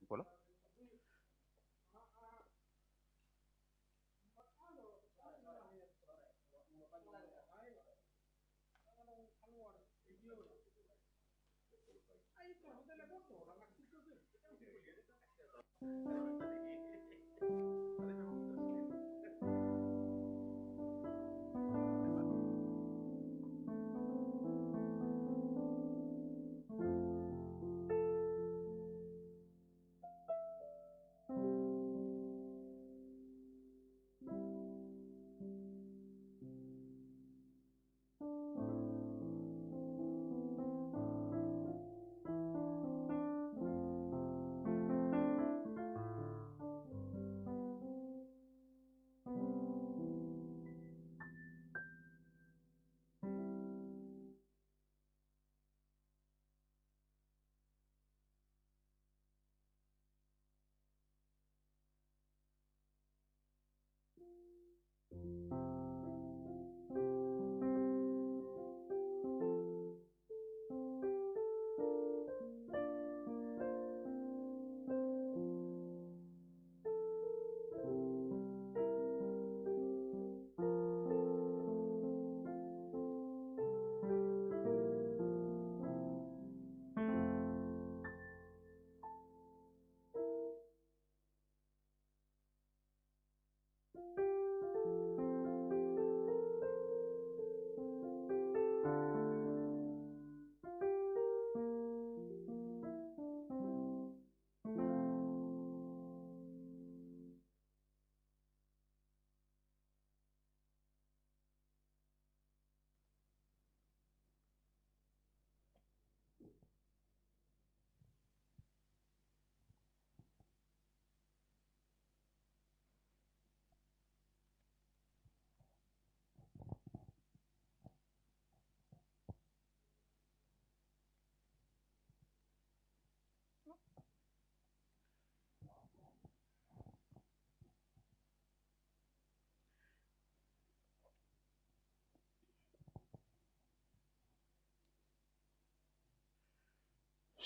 Voilà.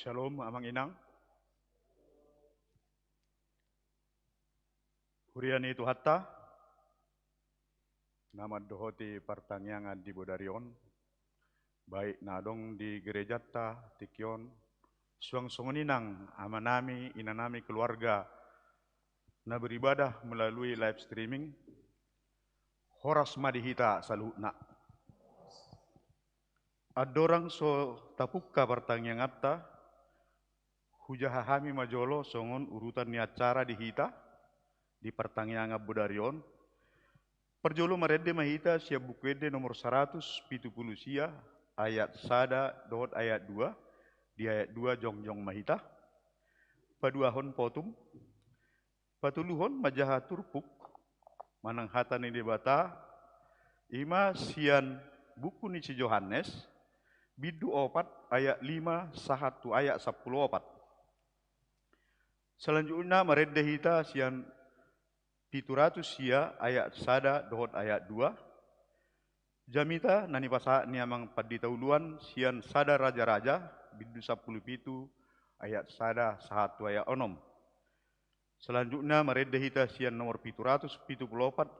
Shalom Amang Inang. Huriani itu hatta. Nama dohoti pertanyaan di Bodarion. Baik nadong di gereja ta tikion. Suang songoninang amanami inanami keluarga na beribadah melalui live streaming. Horas madihita salutna. Adorang so tapukka pertanyaan atta. Hujahahami majolo songon urutan ni acara dihita. Di pertanyaan Bodarion. Perjolo merede mahita siap bukwede nomor 170 sia ayat sada dot ayat 2 di ayat 2 jongjong mahita. Paduahon potum patuluhon majaha turpuk manang hata ni debata ima sian buku ni si Yohanes bidu opat ayat 5 sahatu ayat 10 opat. Selanjutnya merede hita sian 700 sia ayat sada dot ayat 2. Jamita nani pasa ni amang paditauluan sian sada raja-raja bidu 10 ayat sada sahatu ayat 6. Selanjutnya merede hita sian nomor 774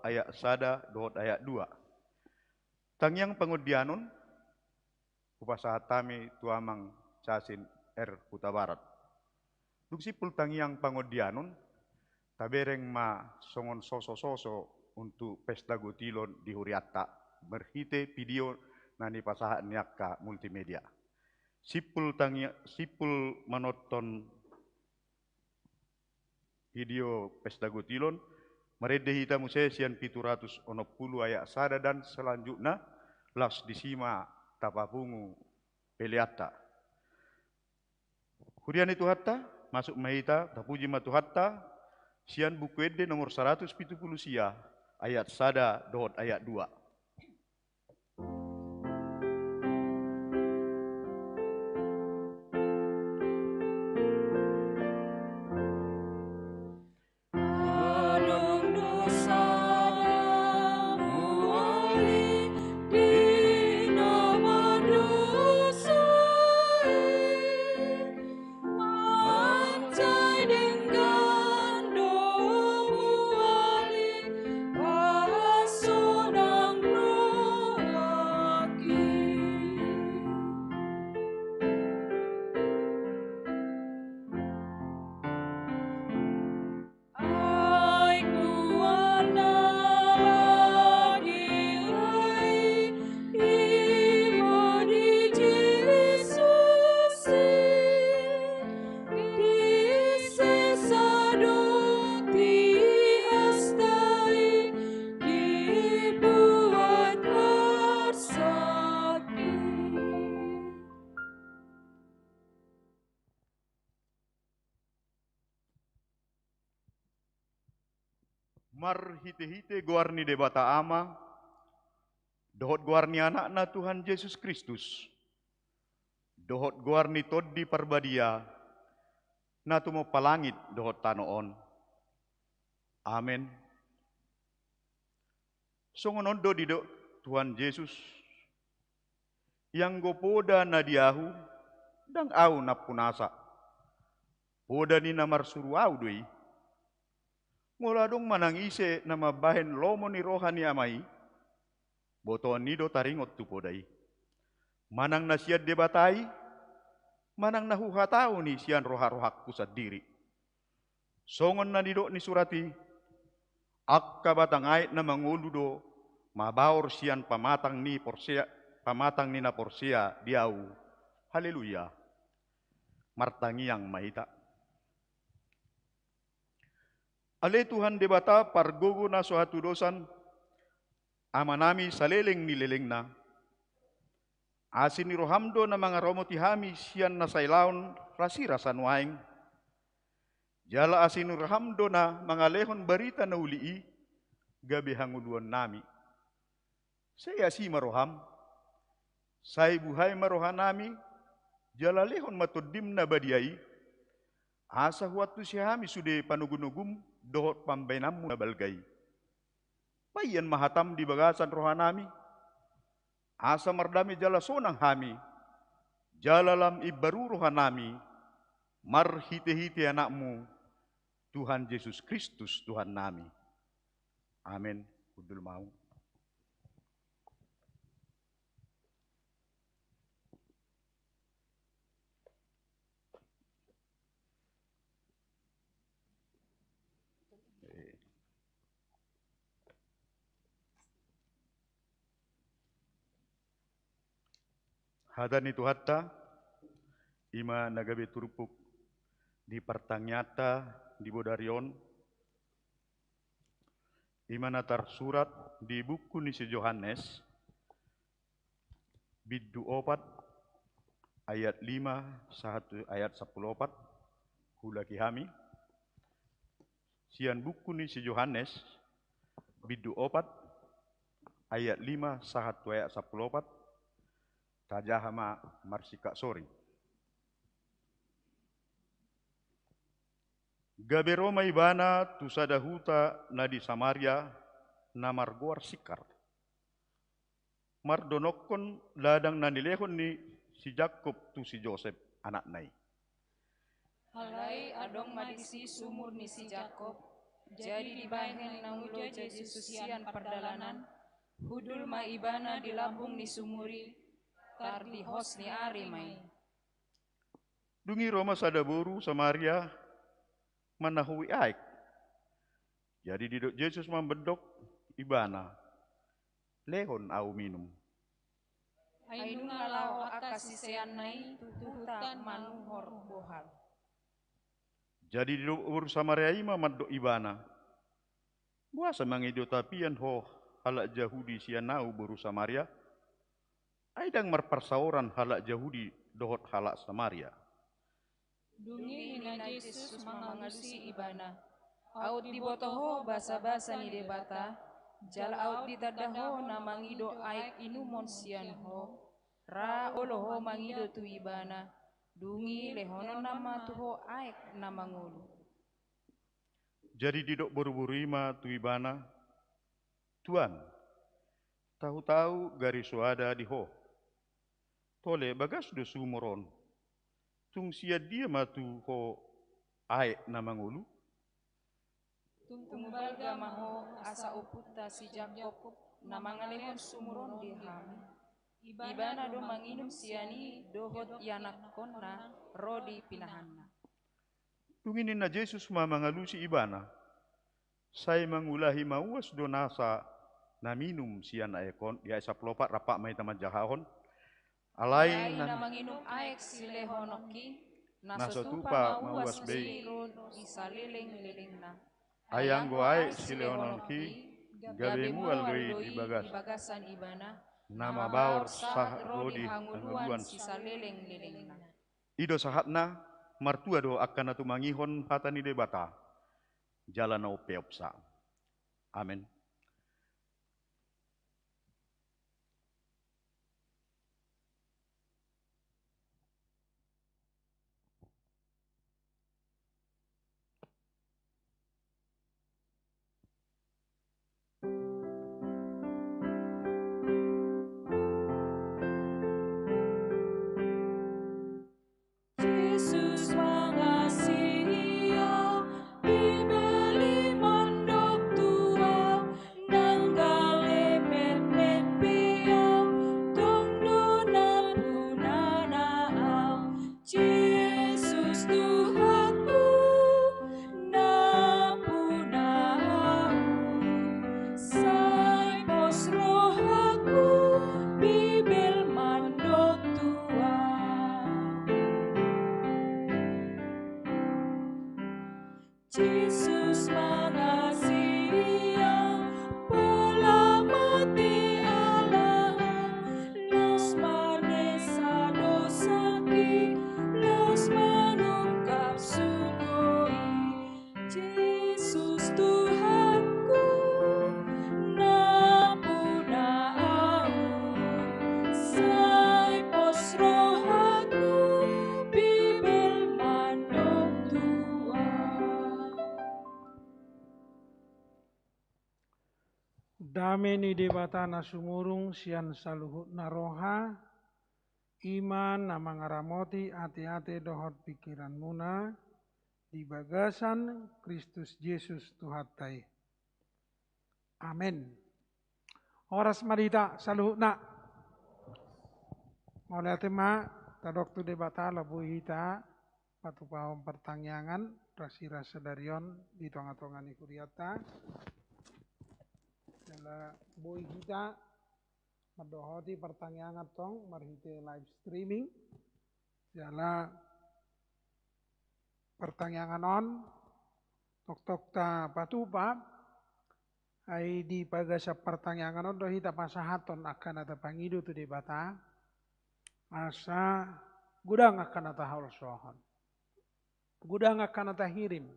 ayat sada dot ayat 2. Tangyang pengudianon upasahat tami tuamang casin Huta Barat. Duksipul tangyang pengudianon tabereng ma songon soso-soso untuk pesta gotilon di Huriatta berhite video nani pasahat niakka multimedia. Sipul menonton video pesta gotilon merede hita musesian 760 ayat sada dan selanjutnya las disima tapapungu peliata. Hurian itu hatta masuk mahita tapuji matu hatta sian buku ede nomor 170 sia ayat sada dot ayat 2. Mar hite-hite guarni debata ama, dohot guarni anakna Tuhan Yesus Kristus, dohot guarni toddi parbadia, na tumo palangit dohot tanoon. Amen. Songonondo dido Tuhan Yesus, yang gopoda na diahu, dang au na punasa, poda ni namar suru au doi, ngoladong manangise na mabahen lomo ni rohani amai, botoan nido taringot tu podai. Manang nasiad debatai, manang nahuhatao ni sian roha-rohak pusat diri. Songon na nido ni surati, akka batangait na manguludo, mabaor sian pamatang ni na porsia diau. Haleluya. Martangiang mahita. Ale Tuhan debata pargogo na suatu dosan amanami saleleng nileleng na asin ni rohamdo na mga romoti hami siyan na sailaon rasira sanuaing jala asin ni rohamdo na mga lehon barita na ulii gabi hanguluan nami saya si maroham say buhay marohan nami jala lehon matudim na badiay Asa huatu si hami sude panugunugum dohot pambainamu na balgai. Payan mahatam di bagasan rohanami. Asa mardami jala sonang hami. Jalalam ibaru rohanami. Marhite-hite anakmu. Tuhan Yesus Kristus Tuhan nami. Amin. Kudul mau. Hadani Tuhatta, ima nagabe turupuk di pertanyata di Bodarion, ima natar surat di buku Nisi Yohanes, biddu 4 ayat 5 ayat 14 hulaki hami. Sian buku Nisi Yohanes, biddu 4 ayat 5 ayat 14 tajahama marsika sori. Gabe Roma ibana tu sadahuta nadi Samaria namar goar sikar. Mardonokon ladang nanilehon ni si Jakob tu si Joseph anak nai. Halai adong madisi sumur ni si Jakob, jadi dibahen naulo jadi susian perdalanan, hudul ma ibana di lambung ni sumuri, tar di hos ni ari mai. Dungi Roma sadaboru Samaria manahui aik. Jadi didok Yesus membedok ibana. Lehon au minum. Ainung ngalaw akasi seanai tuhuta manuhor bohal. Jadi didok ur Samaria ima madok ibana. Buasa mangido tapian ho halak Yahudi sianau boru Samaria. Aidang marparsauran halak Yahudi dohot halak Samaria. Dungi hina Yesus mangalusi ibana. Aut dibotoho basa-basa ni debata, jala aut ditadaho na mangido aik inumon sianho, ra oloho mangido tu ibana, dungi lehono nama tuho aik na mangulu. Jadi didok boru-boru ima tu ibana, Tuan, tahu-tahu garis suada di ho. Tole bagas do sumuron. Tung sia dia matu ho aik na mangulu. Tumbal gamaho asa uputa si Jakob na mangalehon sumuron di ham. Ibana do manginum siani dohot yanakon na rodi pinahanna. Tunginin na Jesus mamangalusi ibana. Saya mangulahi mauas do nasa na minum sian aekon ya isa plopat rapak may taman jahahon. Alay na manginum aek si lehonoki nasa tupa mauas bei isa leleng-leleng na. Ayang go aek si lehonoki gabe mual doi di bagasan ibana. Nama baur sah rodi angguan sisa leleng-leleng na. Ido sahatna martua do akan atu mangihon hatani debata. Jalan au peopsa. Amin. Dame ni debatana sumurung sian saluhut naroha, iman na mangaramoti ati-ati dohot pikiran muna, di bagasan Kristus Yesus Tuhatai. Amin. Horas marita saluhut na. Oleh tema tadok tu debata labu hita patu pahom pertanyaan rasi-rasa darion di tonga-tongan ikuriata. Jala boi kita madohoti pertanyaan tong marhite live streaming. Jala pertanyaan on tok-tok ta patupa ai di pagasa pertanyaan on dohita pasahaton akan ada pangido tu debata. Asa gudang akan ata haul sohon. Gudang akan ata hirim.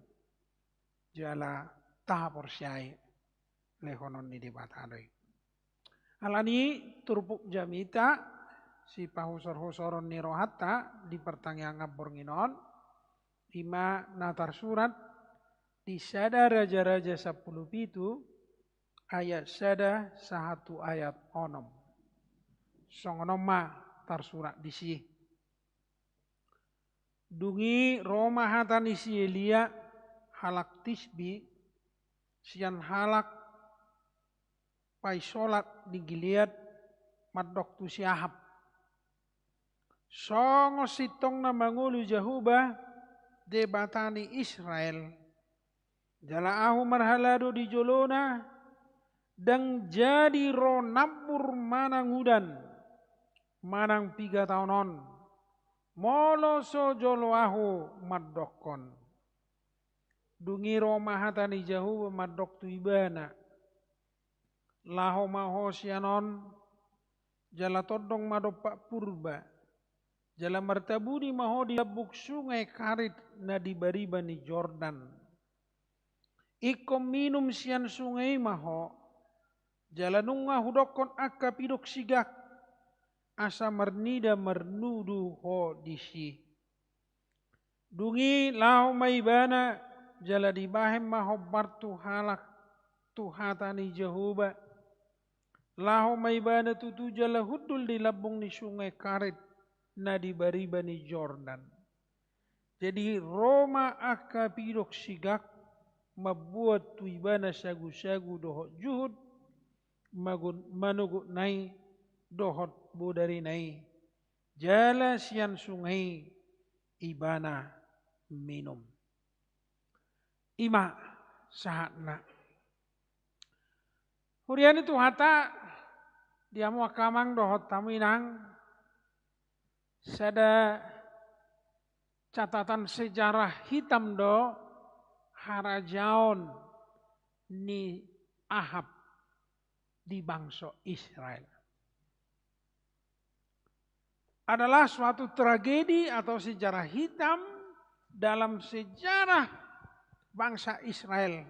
Jala tahap orsyai lehonon ni debatadoi. Alani turpuk jamita si pahusor-husoron ni rohatta di pertanyaan bornginon. Ima natar surat di sada raja-raja 10 pitu ayat sada 1 ayat onom. Songonom ma tarsurat di sini. Dungi Roma hatan isi Elia halak tisbi sian halak pai solat di Gilead madok tu si Ahab. Songo sitong na mangulu Jahuba debatani Israel. Jala ahu marhalado di Jolona dan jadi ro nabur manangudan. Manang 3 tahunon, molo so joloahu madokon. Dungi Roma hatani jahu madok tu ibana. Laho maho sianon, jala todong madopak purba. Jala martabuni maho di labuk sungai karit na di bariba ni Jordan. Ikom minum sian sungai maho, jala nunga hudokon akka pidok sigak. Asa mernida mernudu ho disi. Dungi lau maibana jala dibahem maho bartu halak tuhatani Jehuba. Lau maibana tutu jala hudul di labung ni sungai karet na di bariba ni Jordan. Jadi Roma akka pidok sigak mabuat tuibana sagu-sagu dohot juhud manugut nai dohot bodari nai jala sian sungai ibana minum. Ima sahatna. Hurian itu hata dia mau kamang dohot taminang sada catatan sejarah hitam do harajaon ni Ahab di bangsa Israel. Adalah suatu tragedi atau sejarah hitam dalam sejarah bangsa Israel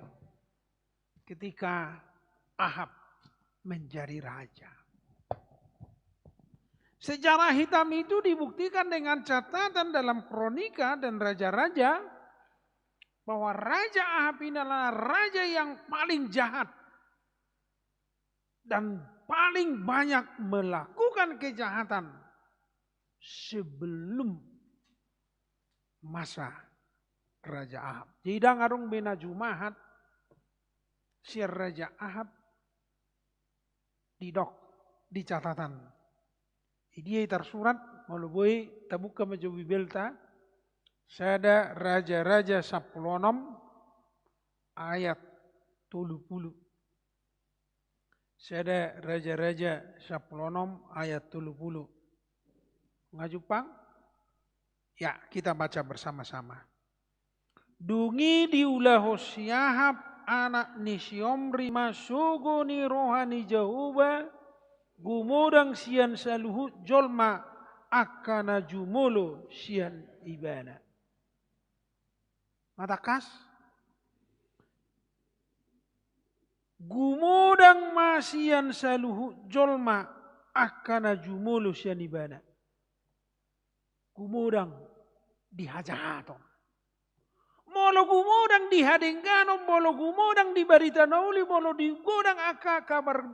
ketika Ahab menjadi raja. Sejarah hitam itu dibuktikan dengan catatan dalam kronika dan raja-raja bahwa Raja Ahab ini adalah raja yang paling jahat dan paling banyak melakukan kejahatan sebelum masa Raja Ahab. Jadi ngarung bena Jumahat si Raja Ahab didok di catatan. Dia tersurat melalui tabuka majawi belta sada raja-raja 10 ayat 30. Sada raja-raja 10 ayat 30. Ngajupang? Ya, kita baca bersama-sama. Dungi diulah Hosiahab anak ni Siomri masugo ni rohani Jahuba gumudang sian saluhut jolma akana jumulo sian ibana. Matakas? Gumudang masian saluhut jolma akana jumulo sian ibana. Gumudang dihajahaton. Molo gumodang di hadenggano, molo gumodang di barita nauli, molo di godang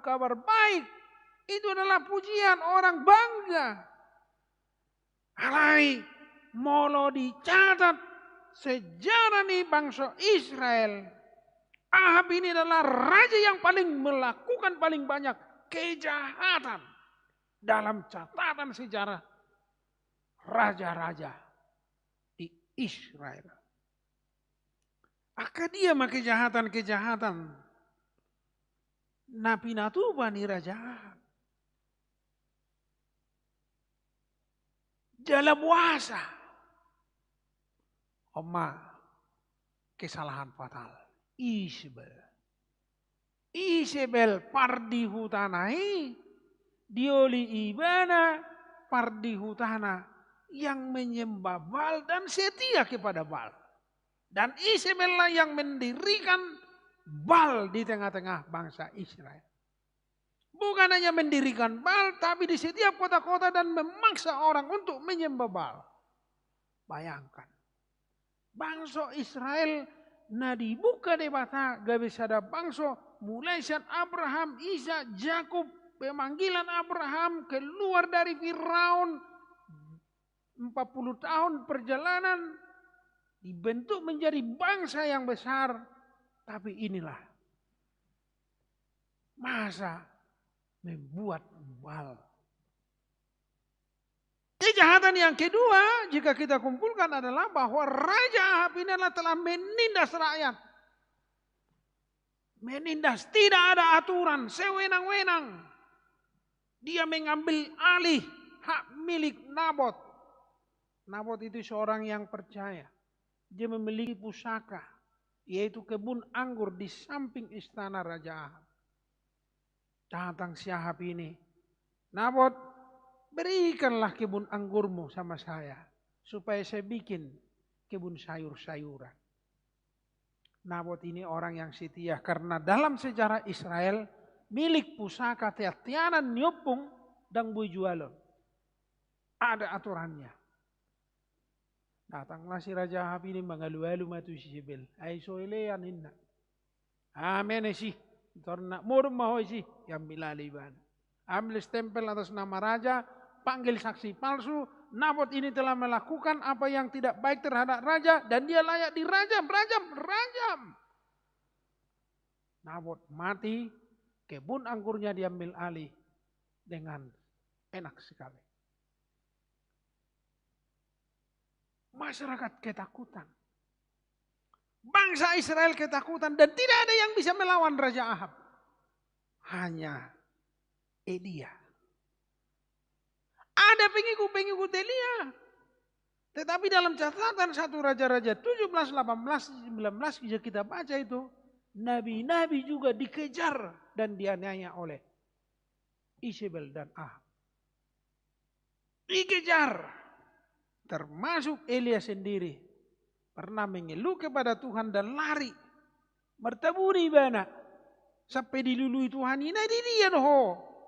kabar baik. Itu adalah pujian orang bangga. Alai, molo dicatat sejarah nih bangsa Israel. Ahab ini adalah raja yang paling melakukan paling banyak kejahatan dalam catatan sejarah raja-raja di Israel. Aka dia mah kejahatan-kejahatan. Napi natuba ni raja Ahab. Jala puasa. Oma, kesalahan fatal. Isabel pardi hutanai, dioli ibana pardi hutana yang menyembah Baal dan setia kepada Baal. Dan Isabel lah yang mendirikan Baal di tengah-tengah bangsa Israel. Bukan hanya mendirikan Baal, tapi di setiap kota-kota dan memaksa orang untuk menyembah Baal. Bayangkan, bangsa Israel na dibuka debata gabe sada bangsa mulai saat Abraham, Ishak, Yakub, pemanggilan Abraham keluar dari Firaun 40 tahun perjalanan dibentuk menjadi bangsa yang besar. Tapi inilah masa membuat Baal. Kejahatan yang kedua jika kita kumpulkan adalah bahwa Raja Ahab ini adalah telah menindas rakyat. Menindas, tidak ada aturan, sewenang-wenang. Dia mengambil alih hak milik Nabot. Nabot itu seorang yang percaya. Dia memiliki pusaka, yaitu kebun anggur di samping istana Raja Ahab. Datang si Ahab ini, Nabot, berikanlah kebun anggurmu sama saya, supaya saya bikin kebun sayur-sayuran. Nabot ini orang yang setia, karena dalam sejarah Israel, milik pusaka tianan nyopung dan bujualon. Ada aturannya. Datanglah si Raja Ahab ini mengalu-alu matu si Isabel. Ay soelean inna. Amen sih. Torna murum mahoy sih. Yang milaliban. Ambil stempel atas nama raja. Panggil saksi palsu. Nabot ini telah melakukan apa yang tidak baik terhadap raja. Dan dia layak dirajam. Rajam. Nabot mati. Kebun anggurnya diambil alih. Dengan enak sekali. Masyarakat ketakutan. Bangsa Israel ketakutan. Dan tidak ada yang bisa melawan Raja Ahab. Hanya Elia. Ada pengikut-pengikut Elia. Tetapi dalam catatan 1 Raja-Raja 17, 18, 19 bisa kita baca itu. Nabi-nabi juga dikejar dan dianiaya oleh Isabel dan Ahab. Dikejar. Termasuk Elia sendiri. Pernah mengeluh kepada Tuhan dan lari. Bertaburi bana. Sampai dilului Tuhan ini. Di dia ho.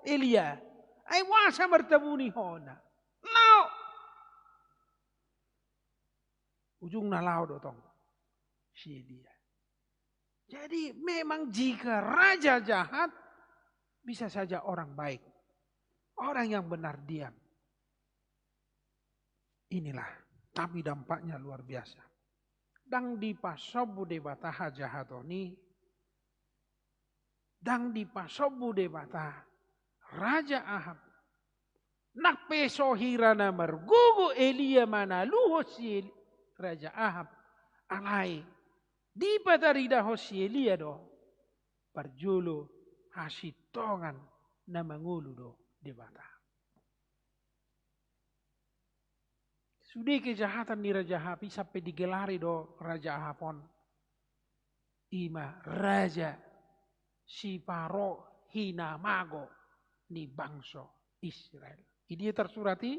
Elia. Ay wasa bertabuni ho na. Lao. Ujung na lao dotong. Si Elia. Jadi memang jika raja jahat. Bisa saja orang baik. Orang yang benar diam. Inilah, tapi dampaknya luar biasa. Dang di pasobu debata jahatoni, dang di pasobu debata Raja Ahab. Nak peso hirana mergugu Elia mana luho si Raja Ahab. Alai, di patarida ho si Elia do, parjulu hasitongan na mangulu do debata. Sudah kejahatan di Raja Ahab sampai digelari do Raja Ahabon. Ima Raja si Paro hina mago ni bangso Israel. Ini tersurati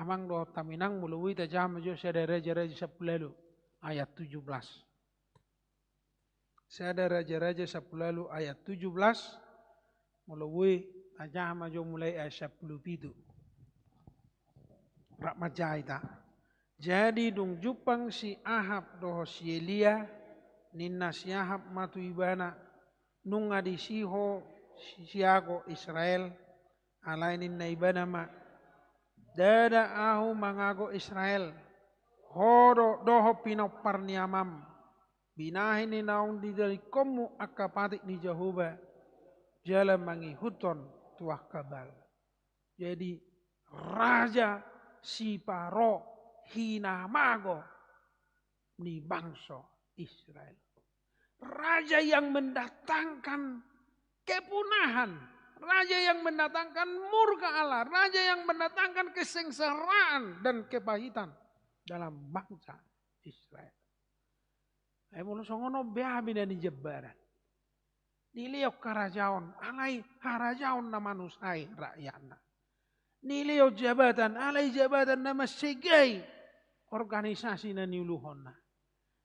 amang do taminang mului tajam jo sada Raja-Raja 10 ayat 17. Sada Raja-Raja 10 ayat 17 mului tajam jo mulai ayat 10 pitu. Rakmajaita. Jadi dung jupang si Ahab doho si Elia, ninna si Ahab matu ibana, nunga di siho siago Israel, alai ninna ibana ma, dada ahu mangago Israel, hodo doho pinopar niamam, binahin ni naung di dari komu akapatik ni Jehuba, jalan mangi huton tuah kabal. Jadi raja si Paro hinamago ni bangsa Israel. Raja yang mendatangkan kepunahan, raja yang mendatangkan murka Allah, raja yang mendatangkan kesengsaraan dan kepahitan dalam bangsa Israel. Ayo songono beabi dan jebaran. Niliok karajaon, alai harajaon na manusai rakyatna. Niliok jabatan, alai jabatan nama segai organisasi na niuluhon na.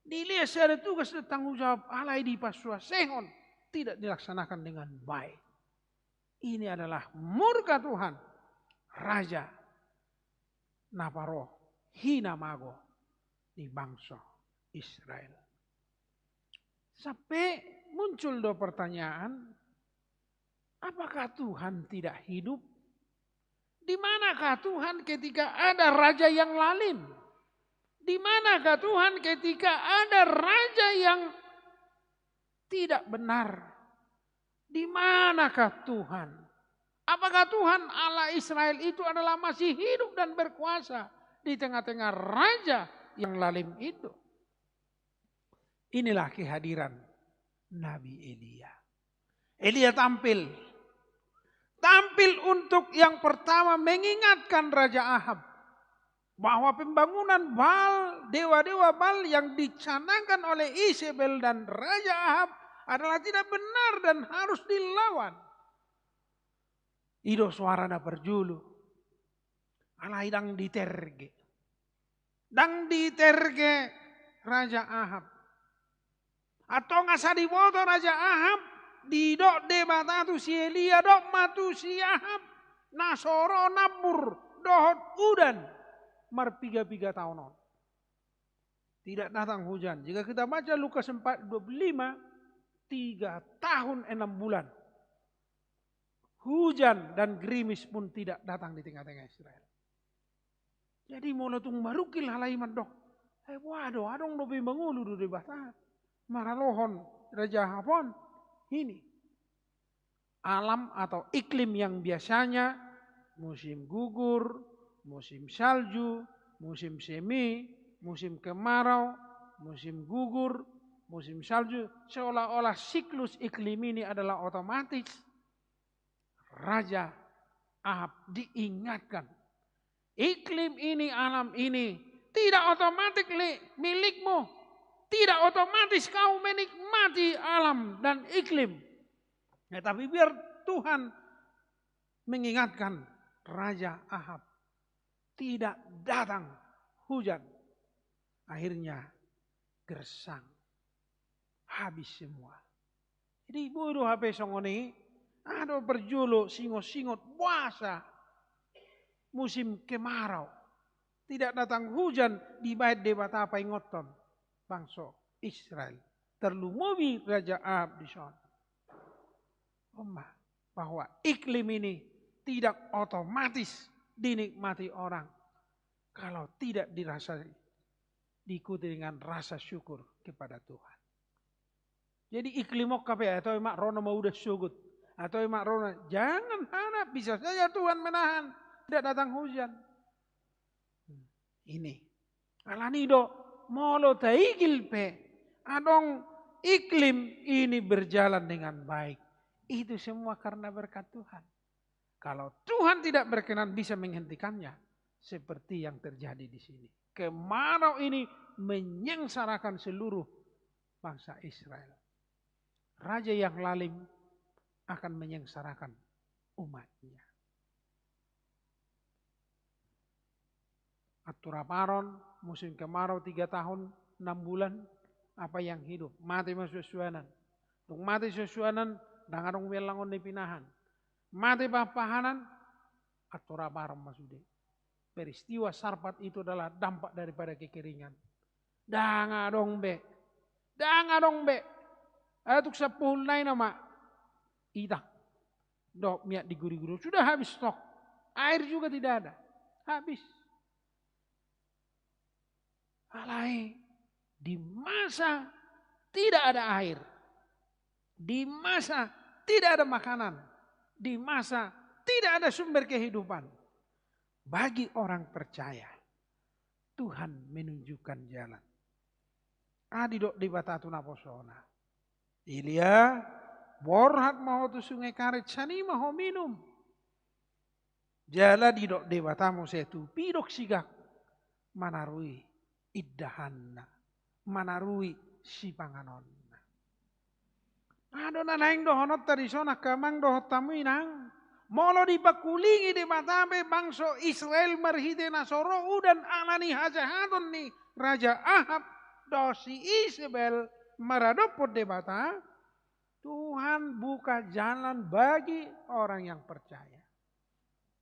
Niliok secara tugas dan tanggung jawab alai di pasua sehon tidak dilaksanakan dengan baik. Ini adalah murka Tuhan, Raja Naparo hinamago di bangsa Israel. Sampai muncul dua pertanyaan, apakah Tuhan tidak hidup? Di manakah Tuhan ketika ada raja yang lalim? Di manakah Tuhan ketika ada raja yang tidak benar? Di manakah Tuhan? Apakah Tuhan Allah Israel itu adalah masih hidup dan berkuasa di tengah-tengah raja yang lalim itu? Inilah kehadiran Nabi Elia. Elia tampil untuk yang pertama mengingatkan Raja Ahab bahwa pembangunan Baal, dewa-dewa Baal yang dicanangkan oleh Isabel dan Raja Ahab adalah tidak benar dan harus dilawan. Ido suarana perjulu, alai dang diterge Raja Ahab. Atau ngasa diboto Raja Ahab, di dok debat tu si Elia, dok matu si Ahab, nasoro nabur, dohot udan, marpiga-piga tahunan. Tidak datang hujan. Jika kita baca Lukas 4:25, 3 tahun 6 bulan. Hujan dan gerimis pun tidak datang di tengah-tengah Israel. Jadi molotung marukil halaiman dok. Waduh, adong lebih mengulu di debat. Maralohon Raja Hapon ini alam atau iklim yang biasanya musim gugur, musim salju, musim semi, musim kemarau, musim gugur, musim salju, seolah-olah siklus iklim ini adalah otomatis. Raja Ahab diingatkan, iklim ini, alam ini tidak otomatis milikmu. Tidak otomatis kau menikmati alam dan iklim. Ya, tapi biar Tuhan mengingatkan Raja Ahab. Tidak datang hujan. Akhirnya gersang. Habis semua. Jadi bodoh HP songoni. Ada berjuluk singot-singot puasa. Musim kemarau. Tidak datang hujan di bait debata apa ingoton. Bangsa Israel terlumui Raja Ahab di sana. Bahwa iklim ini tidak otomatis dinikmati orang kalau tidak dirasai, diikuti dengan rasa syukur kepada Tuhan. Jadi iklim okape atau emak rono mau udah syukur atau emak rono jangan harap bisa saja Tuhan menahan tidak datang hujan. Ini alanido molo taigil pe adong iklim ini berjalan dengan baik. Itu semua karena berkat Tuhan. Kalau Tuhan tidak berkenan bisa menghentikannya seperti yang terjadi di sini. Kemarau ini menyengsarakan seluruh bangsa Israel. Raja yang lalim akan menyengsarakan umatnya. Aturaparon musim kemarau 3 tahun 6 bulan apa yang hidup mati masusuanan. Tung mati susuanan dangarong welangon dipinahan. Mati papahanan aturaparon masude. Peristiwa Sarpat itu adalah dampak daripada kekeringan. Danga dong be. Atuk sepul nai nama itak. Dok miat di guri-guri. Sudah habis stok. Air juga tidak ada. Habis. Alai. Di masa tidak ada air. Di masa tidak ada makanan. Di masa tidak ada sumber kehidupan. Bagi orang percaya, Tuhan menunjukkan jalan. Adi dok di batatu naposona. Ilia, borhat mau tu sungai karet sani mau minum. Jala di dok di batamu setu pidok sigak manarui iddahanna, manarui si panganonna. Adona naing dohonot tadi sona kamang dohot tamu inang. Molo dipakulingi di matabe bangso Israel merhide nasoro dan anani hajahaton ni Raja Ahab dosi Isabel maradopot di mata. Tuhan buka jalan bagi orang yang percaya.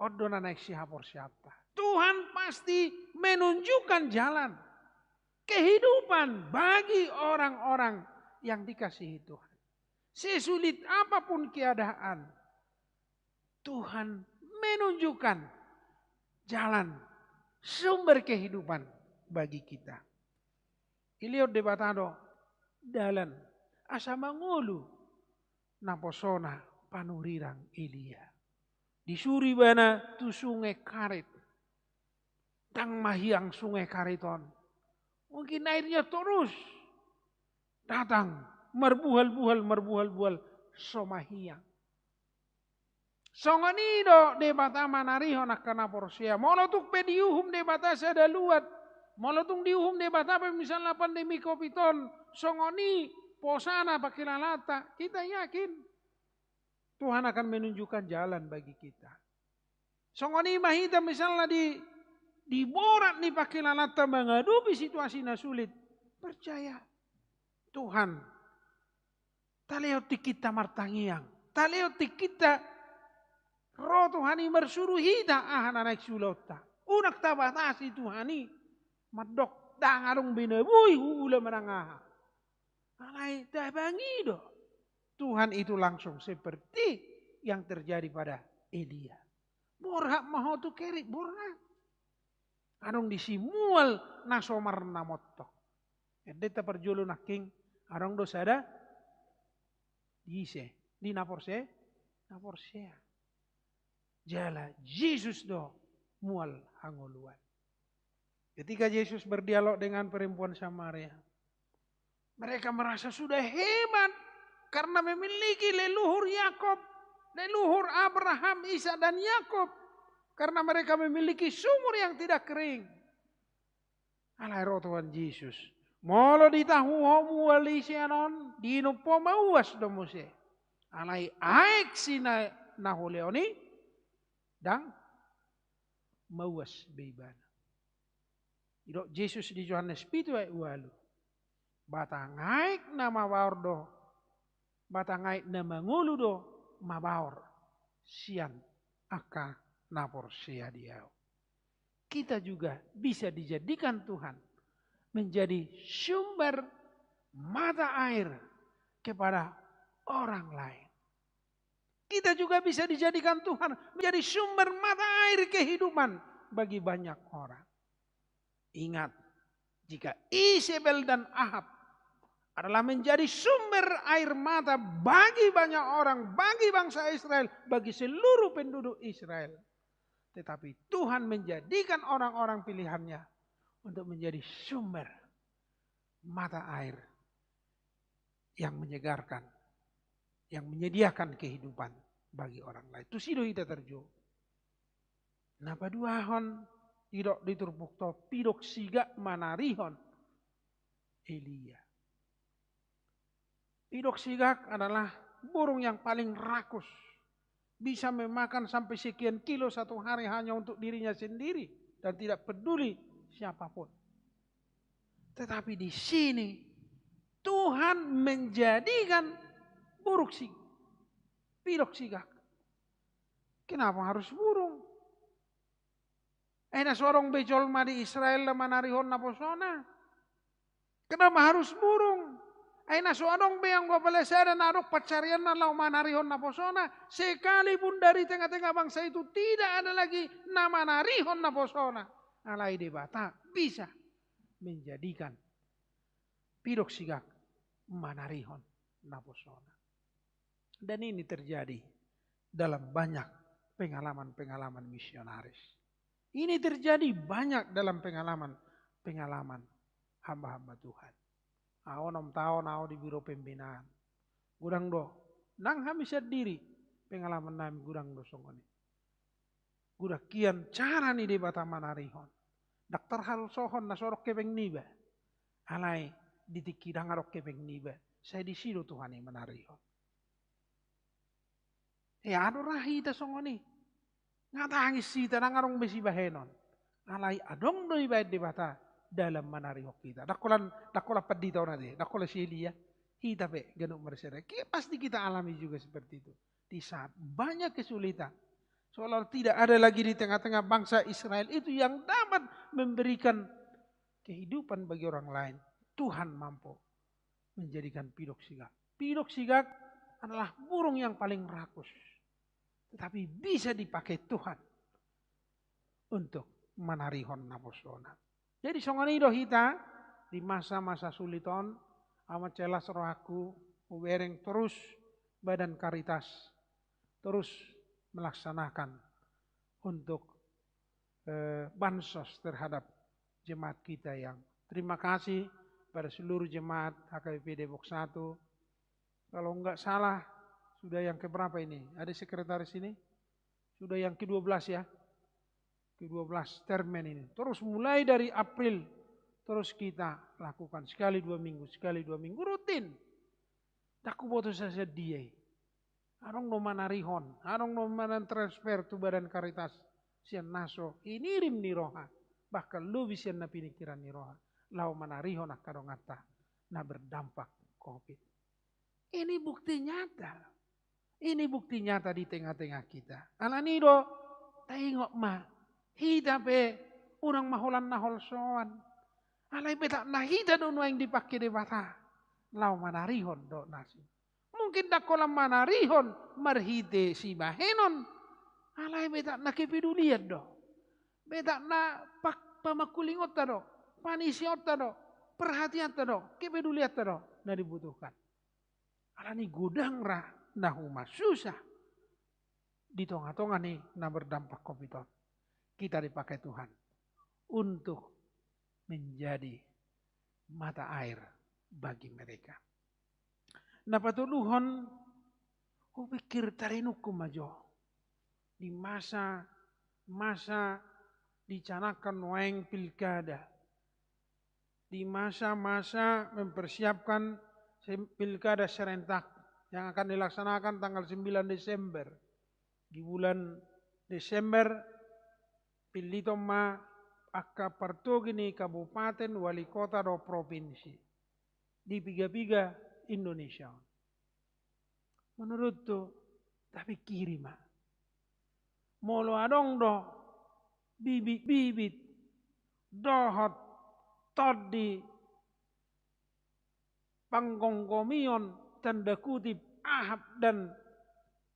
Odona naik sihapor siapa. Tuhan pasti menunjukkan jalan. Kehidupan bagi orang-orang yang dikasihi Tuhan. Sesulit apapun keadaan. Tuhan menunjukkan jalan sumber kehidupan bagi kita. Iliot debatado dalan asa mangulu naposona panurirang Ilia. Disuri bana tu sungai karet. Tang mahiang sungai kareton. Mungkin airnya terus datang merbuhal somahiang. Songonido debata manariho nakana porsia. Molotuk pediuhum debata sada luat. Molotung diuhum debata misalnya pandemi Covidon. Songoni posana pakilalata. Kita yakin Tuhan akan menunjukkan jalan bagi kita. Songoni mahita misalnya di borat nih pakilalata menghadapi situasi sulit. Percaya Tuhan. Taleoti kita martangiang. Taleoti kita roh Tuhani bersuruh hita naik sulota. Unak tabatasi Tuhani. Madok dangarung binabui hula menangah. Alai tabangido. Tuhan itu langsung seperti yang terjadi pada Elia. Borhak maho tu kerik borhak. Arong disimual nasomar namotok. Edeta perjulu naking arong dosada diise di naporse. Jala Yesus do mual hangoluan. Ketika Yesus berdialog dengan perempuan Samaria, mereka merasa sudah hebat karena memiliki leluhur Yakob, leluhur Abraham, Isa dan Yakob, karena mereka memiliki sumur yang tidak kering. Alai roh Tuhan Yesus, molo ditahu homu walisianon dino pomauas domuse. Alai aek sina naholeoni. Dan mawas beibana. Iro Yesus di Yohanes 7 ayat 8. Batangaik na mawar do. Batangaik na mangulu do mabawar. Sian aka napor sia diau. Kita juga bisa dijadikan Tuhan menjadi sumber mata air kepada orang lain. Kita juga bisa dijadikan Tuhan menjadi sumber mata air kehidupan bagi banyak orang. Ingat, jika Isabel dan Ahab adalah menjadi sumber air mata bagi banyak orang, bagi bangsa Israel, bagi seluruh penduduk Israel. Tetapi Tuhan menjadikan orang-orang pilihannya untuk menjadi sumber mata air yang menyegarkan, yang menyediakan kehidupan bagi orang lain. Itu sido kita terjo. Napa duahon tidak diturbukto pidok siga manarihon Elia. Pidok sigak adalah burung yang paling rakus. Bisa memakan sampai sekian kilo satu hari hanya untuk dirinya sendiri. Dan tidak peduli siapapun. Tetapi di sini Tuhan menjadikan pidok sigak. Kenapa harus burung? Aina sorong becol ma di Israel na manarihon na posona. Kenapa harus burung? Aina sorong be yang gua pelesera narok pacarian na lau manarihon na posona. Sekalipun dari tengah-tengah bangsa itu tidak ada lagi nama narihon na posona. Alai de bata bisa menjadikan pidok sigak manarihon na posona. Dan ini terjadi dalam banyak pengalaman-pengalaman misionaris. Ini terjadi banyak dalam pengalaman hamba-hamba Tuhan. Onom tahun di biro pembinaan. Gudang do, nang kami sendiri pengalaman nami gudang do songoni. Gudak kian cara ni di bata manarihon. Daktar hal sohon na sorok kepeng niba. Alai ditikidang arok kepeng niba. Saya disido Tuhan yang manarihon. Ya aduh rahita songoni. Ngatangis sita nangarong besi bahenon. Alai adong doi baet di bata dalam manarihok kita. Dakola pedita nade, dakola silia. Hita pe ganuk mersere. Pasti kita alami juga seperti itu. Di saat banyak kesulitan. Seolah tidak ada lagi di tengah-tengah bangsa Israel itu yang dapat memberikan kehidupan bagi orang lain. Tuhan mampu menjadikan pidok sigak. Pidok sigak adalah burung yang paling rakus. Tetapi bisa dipakai Tuhan untuk manarihon naposona. Jadi songoni hita di masa-masa suliton amat celas rohaku ubereng terus badan karitas terus melaksanakan untuk bansos terhadap jemaat kita yang terima kasih pada seluruh jemaat HKBP Depok 1. Kalau enggak salah sudah yang keberapa ini? Ada sekretaris ini? Sudah yang ke-12 ya. Ke-12 termen ini. Terus mulai dari April terus kita lakukan sekali 2 minggu rutin. Taku boto saja dia. Arong no manarihon, arong no manan transfer tu badan karitas sian naso. Ini rim ni roha. Bahkan lu bisa na pinikiran ni roha. Lau manarihon akadong ata na berdampak COVID. Ini bukti nyata. Ini bukti nyata di tengah-tengah kita. Alanido, tengok mah. Hita pe, urang maholan nahol soan. Alay betak na hita doon yang dipakai di bata. Lau manarihon do nasi. Mungkin dakolam manarihon, marhite si bahenon. Alay betak na kepedulian do. Betak na pamakulingot ta do. Panisiot ta do. Perhatian ta do. Kepedulian ta do. Na dibutuhkan. Alani gudang ra. Nah umat susah. Di tengah-tengah nih nah berdampak COVID. Kita dipakai Tuhan. Untuk menjadi mata air bagi mereka. Nah patuluhon. Kupikir tarinuku majo. Di masa dicanakan weng pilkada. Di masa-masa mempersiapkan pilkada serentak. Yang akan dilaksanakan tanggal 9 Desember. Di bulan Desember, pilito ma akka partogini kabupaten, wali kota do provinsi. Di piga-piga Indonesia. Menurut tu, tapi kiri ma. Molo adong do, bibit-bibit, dohot, todi, panggonggomion, tanda kutip Ahab dan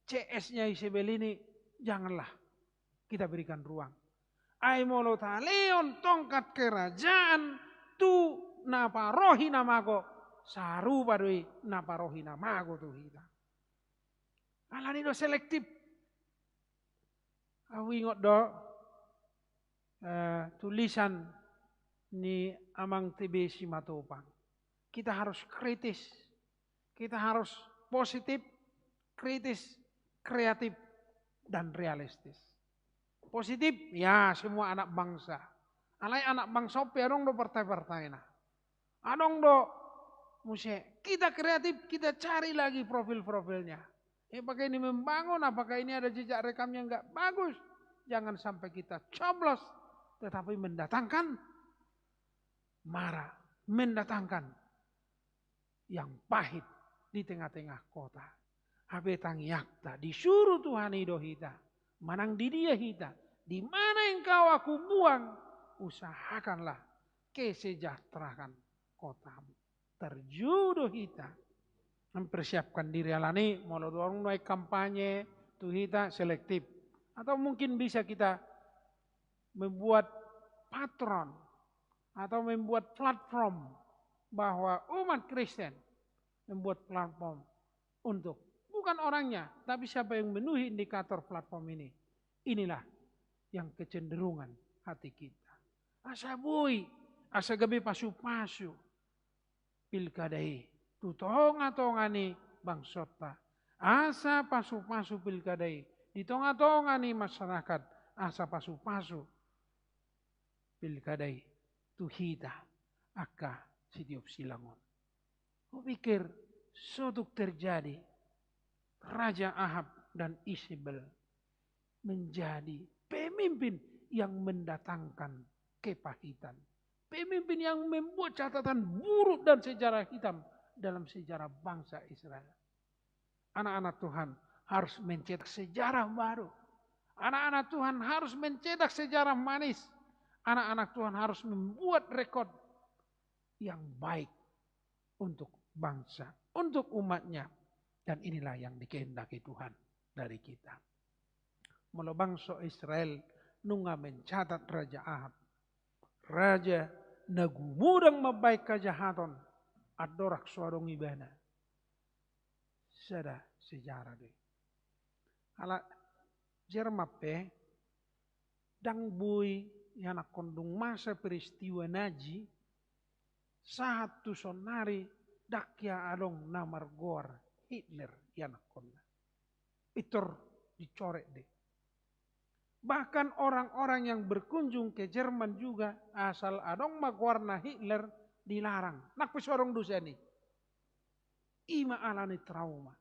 CS-nya Isabel ini janganlah kita berikan ruang. Ai molo taleon tongkat kerajaan tu naparohi namago saru padui naparohi namago tu hita. Alani do selektif. Awi ngot do tulisan ni amang TB Simatopang. Kita harus kritis. Kita harus positif, kritis, kreatif, dan realistis. Positif, ya semua anak bangsa. Alai anak bangsa perong do partai-partai nah. Adong do musik. Kita kreatif, kita cari lagi profil-profilnya. Apakah ini membangun, apakah ini ada jejak rekam yang enggak bagus. Jangan sampai kita coblos, tetapi mendatangkan marah, mendatangkan yang pahit. Di tengah-tengah kota. Habetang yakta. Disuruh Tuhan ido hita. Manang di dia hita. Di mana engkau aku buang, usahakanlah kesejahteraan kotamu. Terjudo hita mempersiapkan diri alani, mau dorong naik kampanye, tuh hita selektif. Atau mungkin bisa kita membuat patron atau membuat platform bahwa umat Kristen membuat platform untuk bukan orangnya, tapi siapa yang memenuhi indikator platform ini. Inilah yang kecenderungan hati kita. Asa bui, asa gabi pasu-pasu, pilkadai, tutonga-tongani bangsota. Asa pasu-pasu pilkadai, ditonga-tongani masyarakat, asa pasu-pasu pilkadai, tuhita, aka sitiop silangon. Kau pikir suatu terjadi, Raja Ahab dan Isabel menjadi pemimpin yang mendatangkan kepahitan. Pemimpin yang membuat catatan buruk dan sejarah hitam dalam sejarah bangsa Israel. Anak-anak Tuhan harus mencetak sejarah baru. Anak-anak Tuhan harus mencetak sejarah manis. Anak-anak Tuhan harus membuat rekod yang baik untuk bangsa, untuk umatnya. Dan inilah yang dikehendaki Tuhan dari kita. Mula bangsa Israel nunga mencatat Raja Ahab. Raja nagumudang mabaik kejahatan adorak suarong ibana. Sada sejarah deh. Ala jermape dang bui yang kondung masa peristiwa naji saat tu sonari dakya adong namar gor Hitler yang konna. Itor dicorek deh. Bahkan orang-orang yang berkunjung ke Jerman juga asal adong magwarna Hitler dilarang. Nak pesorong dosa nih. Ima alani trauma.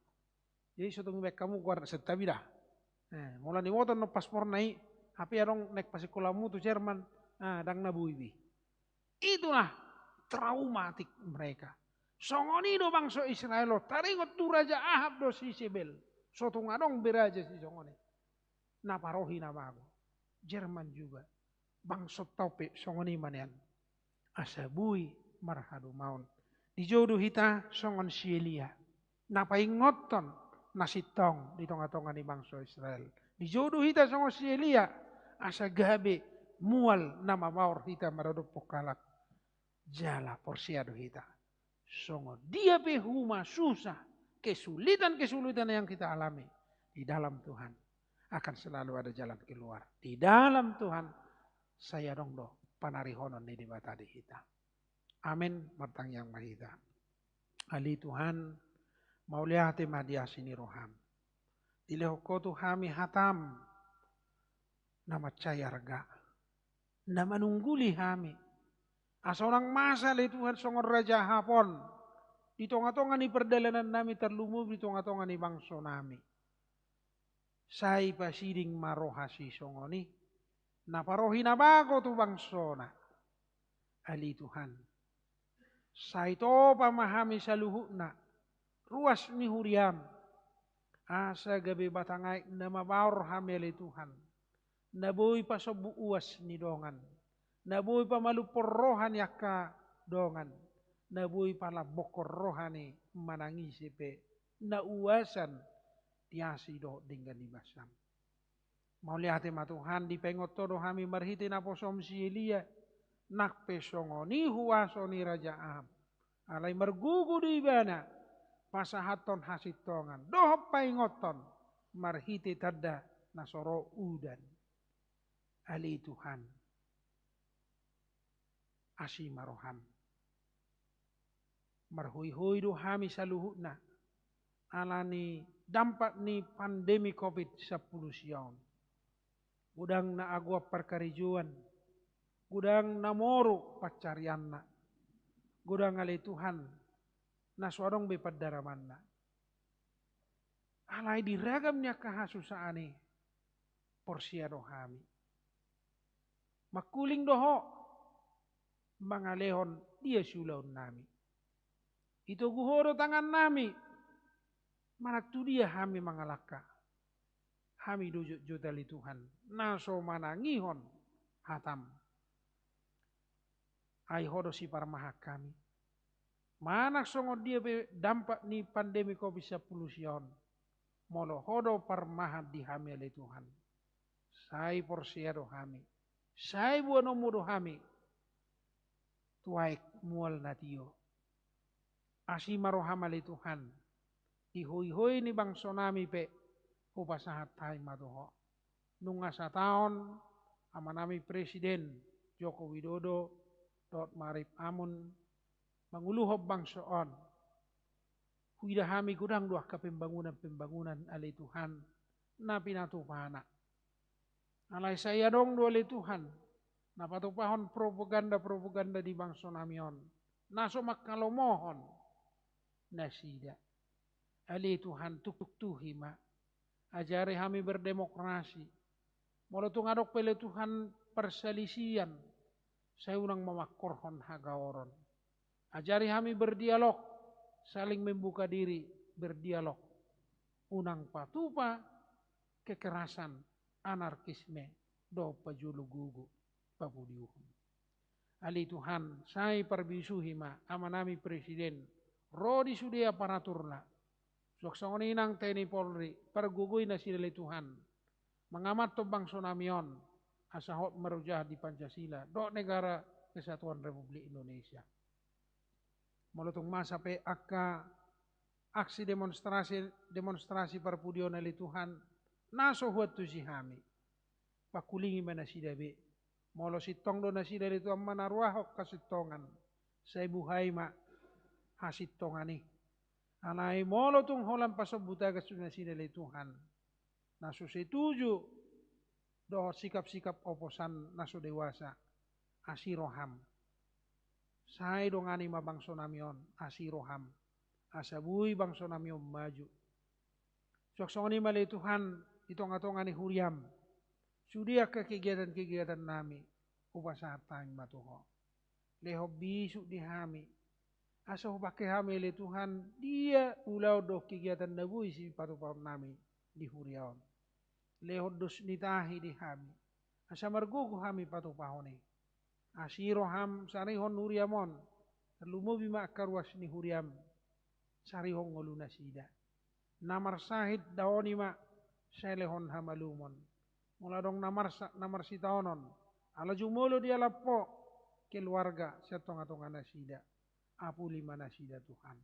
Jadi suatu mbak kamu guarna setabi dah. Mulai ni woton no paspor naik. Tapi adong naik pasikulamu tu Jerman. Dang nabuibi. Itulah traumatik mereka. Songoni do bangsa Israel. Taringot tu Raja Ahab do si Isabel. Suatu ngadong beraja si songoni. Naparohi namago. Jerman juga. Bangsa taupe songoni manian. Asabui marhadu maun. Di jodoh hita songon sielia. Napaingoton nasitong di tonga-tonga ni bangsa Israel. Di jodoh hita songon sielia. Asa gabe mual nama maur hita maradok pokalak. Jala porsiado hita. Songon dia pehuma susah. Kesulitan-kesulitan yang kita alami. Di dalam Tuhan akan selalu ada jalan keluar. Di dalam Tuhan saya dong do panarihonon ni di bata di hita. Amin martang yang mahita. Ali Tuhan mau lihat madia sini roham. Dilehoko Tuhami hatam nama cayarga. Nama nungguli hami. Asorang masa li Tuhan songon Raja Hapon. Di tonga-tonga ni perdalanan nami terlumub di tonga-tonga ni bangso nami. Sai pasiding marohasi songoni. Naparohi na bago tu bangsona. Ali Tuhan. Saito pamahami sa luhukna. Ruas ni huriam. Asa gabi batangay na mabaur hamili Tuhan. Naboy pa sa buuas ni dongan. Naboy pa malupor rohan yaka dongan. Naboy pa labokor rohani manangisipe. Nauwasan tiasi do dengan dimasam. Mau lihat Tuhan di pengot todo kami marhiti na posom si Elia. Nakpesongoni huwasoni Raja Ahab. Alay margugu di ibana. Pasahaton hasitongan. Dohop paingoton. Marhiti tada nasoro udan. Ali Tuhan. Asi maroham. Marhui-hui do kami sa luhutna. Alani dampak ni pandemi COVID-19 siyon. Gudang na agwa perkarijuan. Gudang namoro pacarian na. Gudang alay Tuhan. Naswadong bepadaraman na. Alay diragam niya kahasusaani. Porsiado kami. Makuling doho. Mga lehon dia sulaw nami. Ito guhoro tangan nami. Managtu dia kami mga laka. Hami dujuk jotali Tuhan. Naso manangihon hatam. Ai hodo si parmahak kami. Manak songo dia dampak ni pandemi COVID-19 sion. Molo hodo parmahat di hami oleh Tuhan. Sai porsiado hami. Sai buano mudo hami. Tuaik mual natio. Asi maroham oleh Tuhan. Ihoy-hoy ni bangso nami pe. Upasahat tay matoho. Nunga sa taon. Amanami Presiden Joko Widodo. Dot marip amun. Manguluhob bangsoon. Huida hami kudang duah ke pembangunan alai Tuhan. Na pinatupana. Alai saya dong do alai Tuhan. Na patupahon propaganda di bangso namion. Naso makalo mohon. Nasida. Alai Tuhan tuk tuhima. Ajari hami berdemokrasi. Molo tungadok pele Tuhan perselisian. Saya unang mamakorhon hagaoron. Ajari hami berdialog, saling membuka diri, berdialog. Unang patupa, kekerasan, anarkisme, do pajulu gugu, papudiuhun. Ali Tuhan, saya perbisuhima, amanami Presiden, rodi sudia paraturna. Soksong inang TNI Polri, pergugui nasidali Tuhan. Mengamat to bangso namion, asahot merujah di Pancasila, do negara Kesatuan Republik Indonesia. Molotung masa pe aksi demonstrasi perpudion ali Tuhan naso huat tu si hami pakulingi mana sidabe molo sitong do nasida itu amana ruahok kasitongan saya buhai ma hasitongani anai molo tung holan pasobuta kasuna sida ali Tuhan naso setuju do sikap-sikap oposan naso dewasa asiroham. Saya dongani ma bangso namion asiroham. Asabui bangso namion maju. Soksoni malay Tuhan itong-atongani huriam. Sudia ke kegiatan-kegiatan nami. Upasahat tayong matuho. Leho bisu di hami. Asa pakai hami le Tuhan. Dia ulau do kegiatan nabui si patupahon nami di huriaon. Leho dos nitahi di hami. Asa margugu hami patupahoni. Asiroham sarihon huriamon. Terlumo bima akarwas ni huriam. Sarihon ngoluna sida. Namar sahid daoni ma. Selehon hamalumon. Mula dong namar sitaonon. Ala jumolo dia lapo. Keluarga setong-atong nasida. Apu lima nasida Tuhan.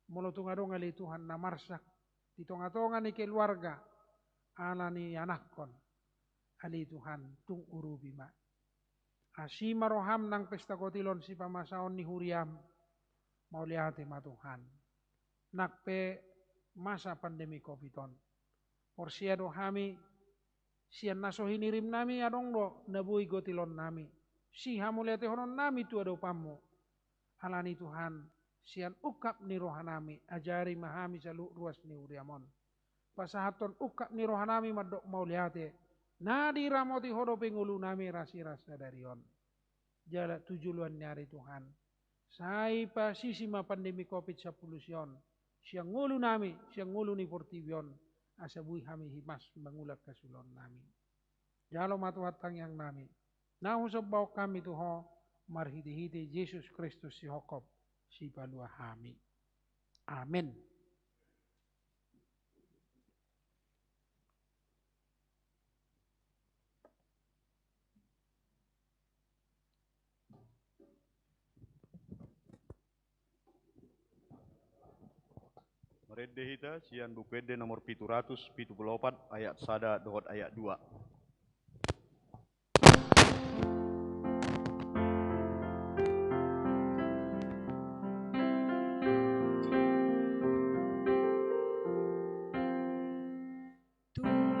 Mula tungadong ali Tuhan namarsak. Ditong-atongan ni keluarga. Ala ni anakkon. Ali Tuhan tung urubi ma. Asi maroham nang pesta kotilon si pamasaon ni huriam. Maulihati ma Tuhan. Nakpe masa pandemi COVID-19. Porsiado hami. Sian naso hinirim nami adong do. Nabui gotilon nami. Si hamuliati honon nami tu ado pamu. Halani Tuhan. Sian ukap ni rohanami. Ajari mahami sa ruas ni huriamon. Pasahaton ukap ni rohanami madok maulihati. Nadi ramoti hodo pengulu nami rasi-rasa darion. Jala tujuluan nyari Tuhan. Sai pa sisima pandemi COVID-19 sion. Siang ngulu nami, siang ngulu ni portibion. Asabui hami himas mangulak kasulon nami. Jalo matuhatang yang nami. Nahusap bawa kami tuho. Marhiti-hiti Yesus Kristus si hokop. Si palua hami. Amin. Meredde hita sian bupede nomor 774 ayat 1 dohot ayat 2. Turun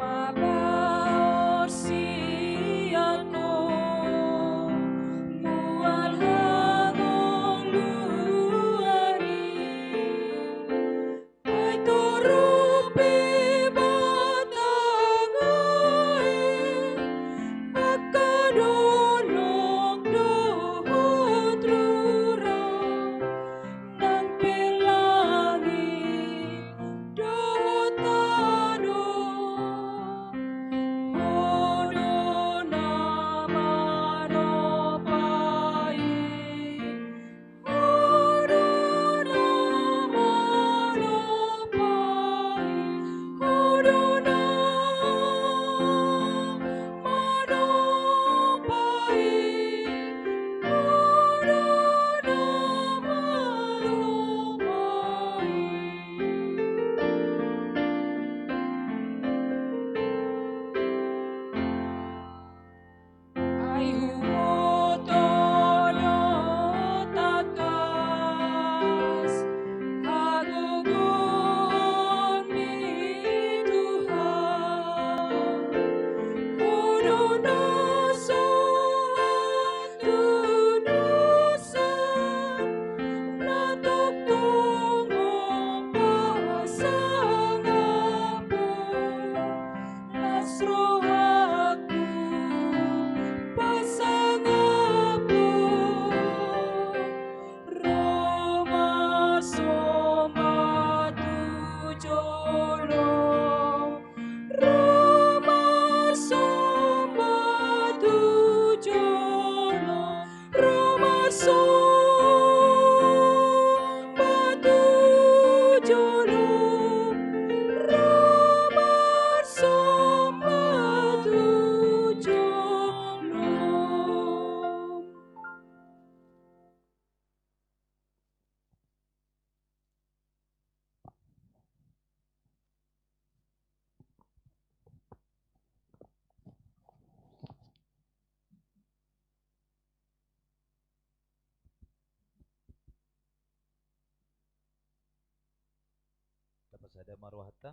sada marwahata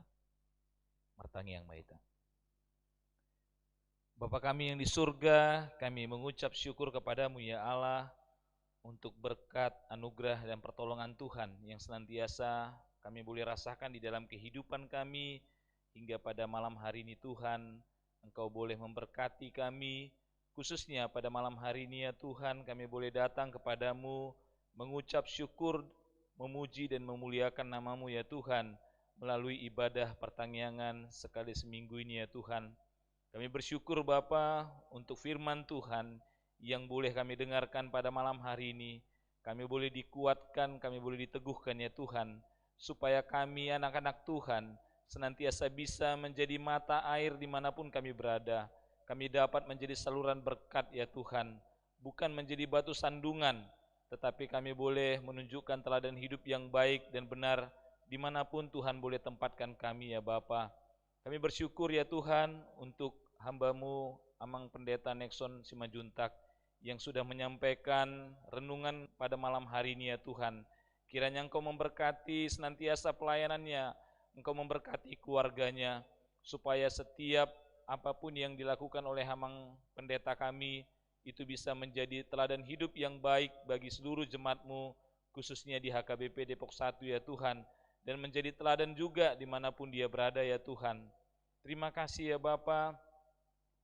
martangi yang maita. Bapa kami yang di surga, kami mengucap syukur kepadamu ya Allah untuk berkat, anugerah dan pertolongan Tuhan yang senantiasa kami boleh rasakan di dalam kehidupan kami hingga pada malam hari ini Tuhan. Engkau boleh memberkati kami, khususnya pada malam hari ini ya Tuhan, kami boleh datang kepadamu mengucap syukur, memuji dan memuliakan namamu ya Tuhan melalui ibadah pertanggiangan sekali seminggu ini ya Tuhan. Kami bersyukur Bapa untuk firman Tuhan yang boleh kami dengarkan pada malam hari ini. Kami boleh dikuatkan, kami boleh diteguhkan ya Tuhan, supaya kami anak-anak Tuhan senantiasa bisa menjadi mata air dimanapun kami berada. Kami dapat menjadi saluran berkat ya Tuhan, bukan menjadi batu sandungan, tetapi kami boleh menunjukkan teladan hidup yang baik dan benar dimanapun Tuhan boleh tempatkan kami ya Bapa. Kami bersyukur ya Tuhan untuk hamba-Mu Amang Pendeta Nexon Simajuntak yang sudah menyampaikan renungan pada malam hari ini ya Tuhan. Kiranya Engkau memberkati senantiasa pelayanannya, Engkau memberkati keluarganya, supaya setiap apapun yang dilakukan oleh Amang Pendeta kami itu bisa menjadi teladan hidup yang baik bagi seluruh jemaat-Mu, khususnya di HKBP Depok 1 ya Tuhan, dan menjadi teladan juga dimanapun dia berada ya Tuhan. Terima kasih ya Bapa.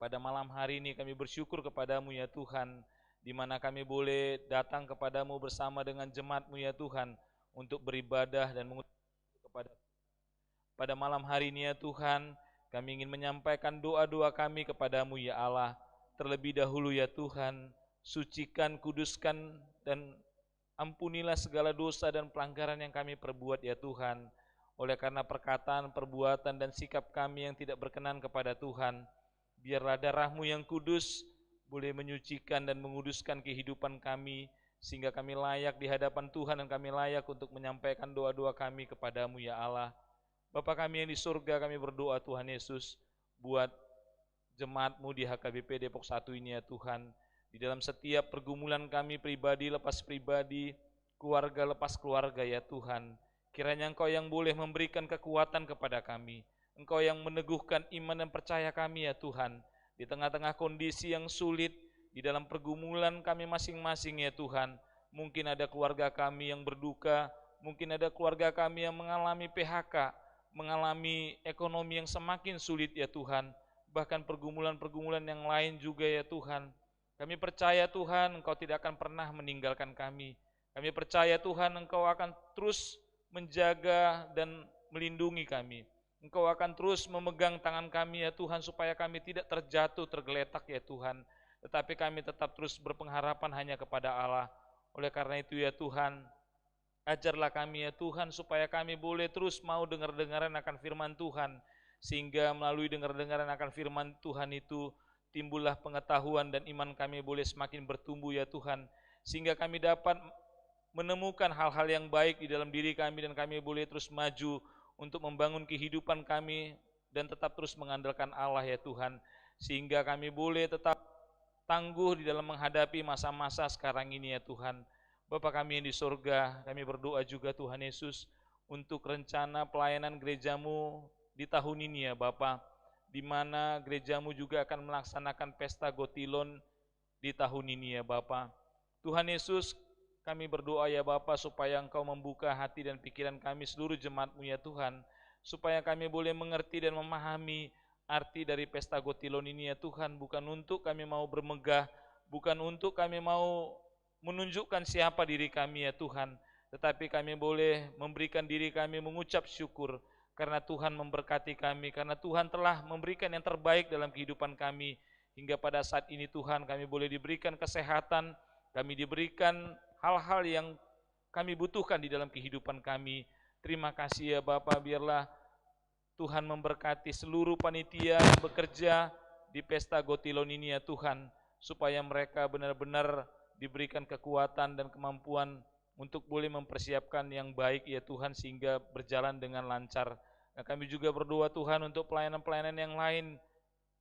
Pada malam hari ini kami bersyukur kepadamu ya Tuhan, di mana kami boleh datang kepadamu bersama dengan jemaat-Mu ya Tuhan untuk beribadah dan mengucap kepada pada malam hari ini ya Tuhan. Kami ingin menyampaikan doa-doa kami kepadamu ya Allah. Terlebih dahulu ya Tuhan, sucikan, kuduskan dan ampunilah segala dosa dan pelanggaran yang kami perbuat ya Tuhan. Oleh karena perkataan, perbuatan dan sikap kami yang tidak berkenan kepada Tuhan, biarlah darah-Mu yang kudus boleh menyucikan dan menguduskan kehidupan kami, sehingga kami layak di hadapan Tuhan dan kami layak untuk menyampaikan doa-doa kami kepadamu ya Allah. Bapa kami yang di surga, kami berdoa Tuhan Yesus buat jemaat-Mu di HKBP Depok 1 ini ya Tuhan. Di dalam setiap pergumulan kami pribadi lepas pribadi, keluarga lepas keluarga ya Tuhan. Kiranya Engkau yang boleh memberikan kekuatan kepada kami. Engkau yang meneguhkan iman dan percaya kami ya Tuhan. Di tengah-tengah kondisi yang sulit, di dalam pergumulan kami masing-masing ya Tuhan. Mungkin ada keluarga kami yang berduka, mungkin ada keluarga kami yang mengalami PHK, mengalami ekonomi yang semakin sulit ya Tuhan. Bahkan pergumulan-pergumulan yang lain juga ya Tuhan. Kami percaya Tuhan Engkau tidak akan pernah meninggalkan kami. Kami percaya Tuhan Engkau akan terus menjaga dan melindungi kami. Engkau akan terus memegang tangan kami ya Tuhan, supaya kami tidak terjatuh, tergeletak ya Tuhan. Tetapi kami tetap terus berpengharapan hanya kepada Allah. Oleh karena itu ya Tuhan, ajarlah kami ya Tuhan, supaya kami boleh terus mau dengar-dengaran akan firman Tuhan. Sehingga melalui dengar-dengaran akan firman Tuhan itu, timbullah pengetahuan dan iman kami boleh semakin bertumbuh ya Tuhan. Sehingga kami dapat menemukan hal-hal yang baik di dalam diri kami, dan kami boleh terus maju untuk membangun kehidupan kami dan tetap terus mengandalkan Allah ya Tuhan. Sehingga kami boleh tetap tangguh di dalam menghadapi masa-masa sekarang ini ya Tuhan. Bapa kami yang di surga, kami berdoa juga Tuhan Yesus untuk rencana pelayanan gereja-Mu di tahun ini ya Bapa, di mana gereja-Mu juga akan melaksanakan pesta Gotilon di tahun ini ya Bapa. Tuhan Yesus, kami berdoa ya Bapa, supaya Engkau membuka hati dan pikiran kami seluruh jemaat-Mu ya Tuhan, supaya kami boleh mengerti dan memahami arti dari pesta Gotilon ini ya Tuhan. Bukan untuk kami mau bermegah, bukan untuk kami mau menunjukkan siapa diri kami ya Tuhan, tetapi kami boleh memberikan diri kami mengucap syukur karena Tuhan memberkati kami, karena Tuhan telah memberikan yang terbaik dalam kehidupan kami. Hingga pada saat ini Tuhan, kami boleh diberikan kesehatan, kami diberikan hal-hal yang kami butuhkan di dalam kehidupan kami. Terima kasih ya Bapa, biarlah Tuhan memberkati seluruh panitia yang bekerja di pesta Gotilon ini ya Tuhan, supaya mereka benar-benar diberikan kekuatan dan kemampuan untuk boleh mempersiapkan yang baik ya Tuhan, sehingga berjalan dengan lancar. Nah, kami juga berdoa Tuhan untuk pelayanan-pelayanan yang lain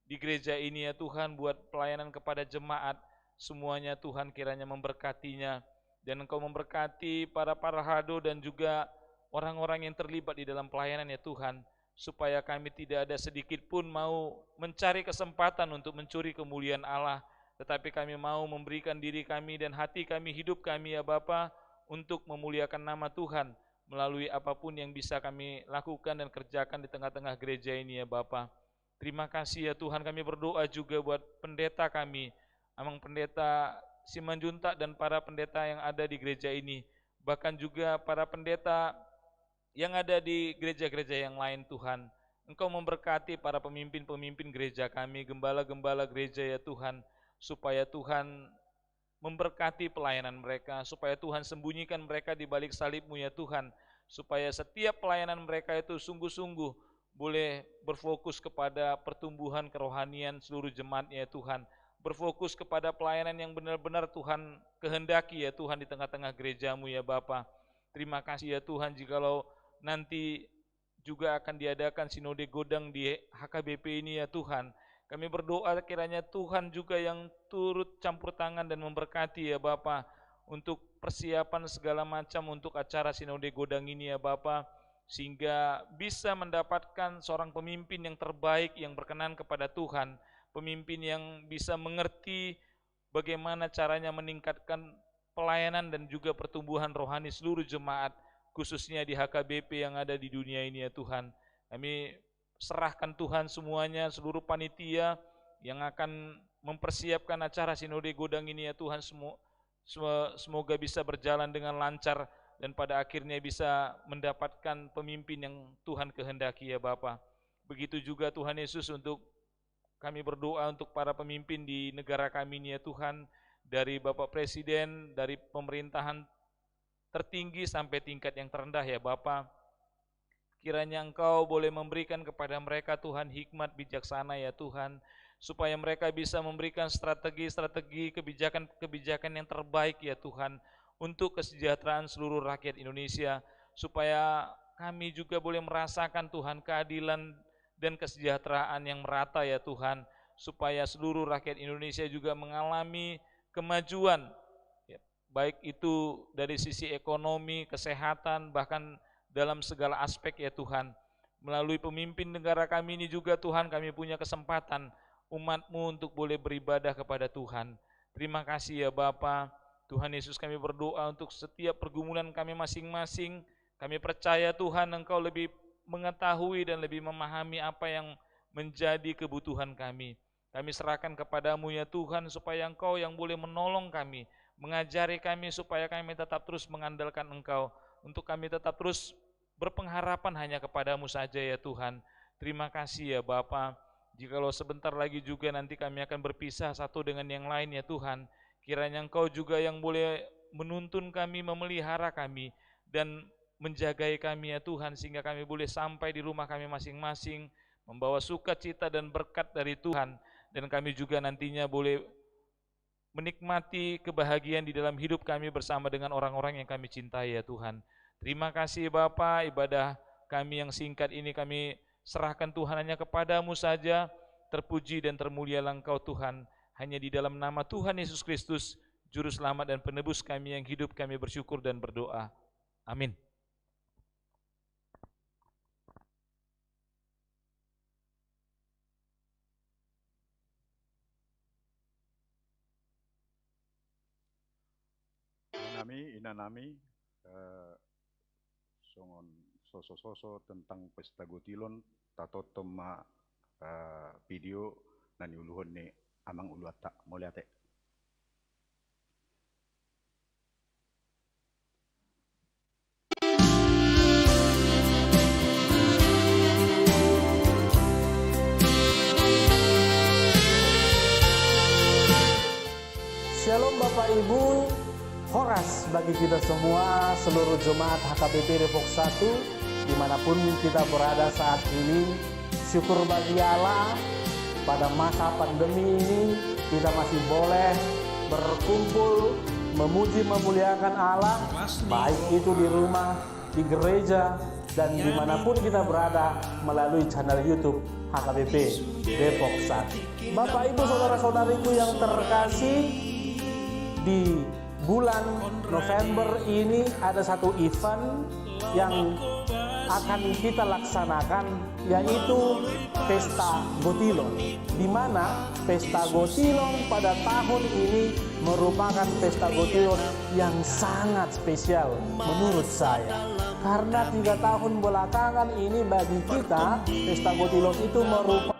di gereja ini ya Tuhan, buat pelayanan kepada jemaat semuanya Tuhan, kiranya memberkatinya. Dan Engkau memberkati para parahado dan juga orang-orang yang terlibat di dalam pelayanan ya Tuhan, supaya kami tidak ada sedikit pun mau mencari kesempatan untuk mencuri kemuliaan Allah, tetapi kami mau memberikan diri kami dan hati kami, hidup kami ya Bapa, untuk memuliakan nama Tuhan melalui apapun yang bisa kami lakukan dan kerjakan di tengah-tengah gereja ini ya Bapa. Terima kasih ya Tuhan, kami berdoa juga buat pendeta kami, Amang Pendeta Simanjuntak dan para pendeta yang ada di gereja ini, bahkan juga para pendeta yang ada di gereja-gereja yang lain Tuhan. Engkau memberkati para pemimpin-pemimpin gereja kami, gembala-gembala gereja ya Tuhan, supaya Tuhan memberkati pelayanan mereka, supaya Tuhan sembunyikan mereka di balik salib-Mu ya Tuhan, supaya setiap pelayanan mereka itu sungguh-sungguh boleh berfokus kepada pertumbuhan kerohanian seluruh jemaat-Nya ya Tuhan, berfokus kepada pelayanan yang benar-benar Tuhan kehendaki ya Tuhan di tengah-tengah gereja-Mu ya Bapa. Terima kasih ya Tuhan, jikalau nanti juga akan diadakan sinode godang di HKBP ini ya Tuhan, kami berdoa kiranya Tuhan juga yang turut campur tangan dan memberkati ya Bapa, untuk persiapan segala macam untuk acara sinode godang ini ya Bapa, sehingga bisa mendapatkan seorang pemimpin yang terbaik yang berkenan kepada Tuhan, pemimpin yang bisa mengerti bagaimana caranya meningkatkan pelayanan dan juga pertumbuhan rohani seluruh jemaat, khususnya di HKBP yang ada di dunia ini ya Tuhan. Kami serahkan Tuhan semuanya, seluruh panitia yang akan mempersiapkan acara sinode godang ini ya Tuhan, semoga bisa berjalan dengan lancar dan pada akhirnya bisa mendapatkan pemimpin yang Tuhan kehendaki ya Bapa. Begitu juga Tuhan Yesus, untuk kami berdoa untuk para pemimpin di negara kami ini ya Tuhan, dari Bapak Presiden, dari pemerintahan tertinggi sampai tingkat yang terendah ya Bapa. Kiranya Engkau boleh memberikan kepada mereka Tuhan hikmat bijaksana ya Tuhan, supaya mereka bisa memberikan strategi-strategi, kebijakan-kebijakan yang terbaik ya Tuhan, untuk kesejahteraan seluruh rakyat Indonesia, supaya kami juga boleh merasakan Tuhan keadilan dan kesejahteraan yang merata ya Tuhan, supaya seluruh rakyat Indonesia juga mengalami kemajuan, ya, baik itu dari sisi ekonomi, kesehatan, bahkan dalam segala aspek ya Tuhan. Melalui pemimpin negara kami ini juga Tuhan, kami punya kesempatan umat-Mu untuk boleh beribadah kepada Tuhan. Terima kasih ya Bapa. Tuhan Yesus, kami berdoa untuk setiap pergumulan kami masing-masing. Kami percaya Tuhan Engkau lebih mengetahui dan lebih memahami apa yang menjadi kebutuhan kami. Kami serahkan kepadamu ya Tuhan, supaya Engkau yang boleh menolong kami, mengajari kami supaya kami tetap terus mengandalkan Engkau, untuk kami tetap terus berpengharapan hanya kepadamu saja ya Tuhan. Terima kasih ya Bapa. Jikalau sebentar lagi juga nanti kami akan berpisah satu dengan yang lain ya Tuhan, kiranya Engkau juga yang boleh menuntun kami, memelihara kami, dan menjagai kami ya Tuhan, sehingga kami boleh sampai di rumah kami masing-masing membawa sukacita dan berkat dari Tuhan, dan kami juga nantinya boleh menikmati kebahagiaan di dalam hidup kami bersama dengan orang-orang yang kami cintai ya Tuhan. Terima kasih Bapa, ibadah kami yang singkat ini kami serahkan Tuhan hanya kepadamu saja. Terpuji dan termulialah Engkau Tuhan, hanya di dalam nama Tuhan Yesus Kristus, Juru Selamat dan Penebus kami yang hidup, kami bersyukur dan berdoa. Amin. Inanami songon soso tentang pesta gotilon tato toma video nani uluhon ni amang uluata moliate. Shalom Bapak Ibu, Horas bagi kita semua, seluruh jemaat HKBP Depok 1, dimanapun kita berada saat ini. Syukur bagi Allah, pada masa pandemi ini kita masih boleh berkumpul, memuji memuliakan Allah, baik itu di rumah, di gereja, dan dimanapun kita berada melalui channel YouTube HKBP Depok 1. Bapak Ibu saudara-saudariku yang terkasih, di bulan November ini ada satu event yang akan kita laksanakan, yaitu Pesta Gotilon, di mana Pesta Gotilon pada tahun ini merupakan Pesta Gotilon yang sangat spesial menurut saya. Karena 3 tahun belakangan ini bagi kita, Pesta Gotilon itu merupakan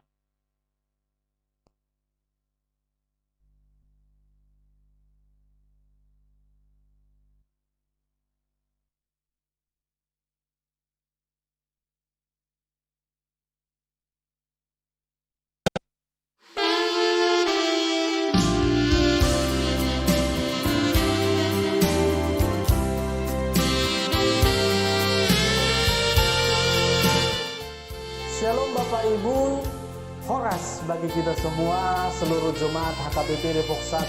Shalom Bapak Ibu, Horas bagi kita semua, seluruh jemaat HKBP Depok 1,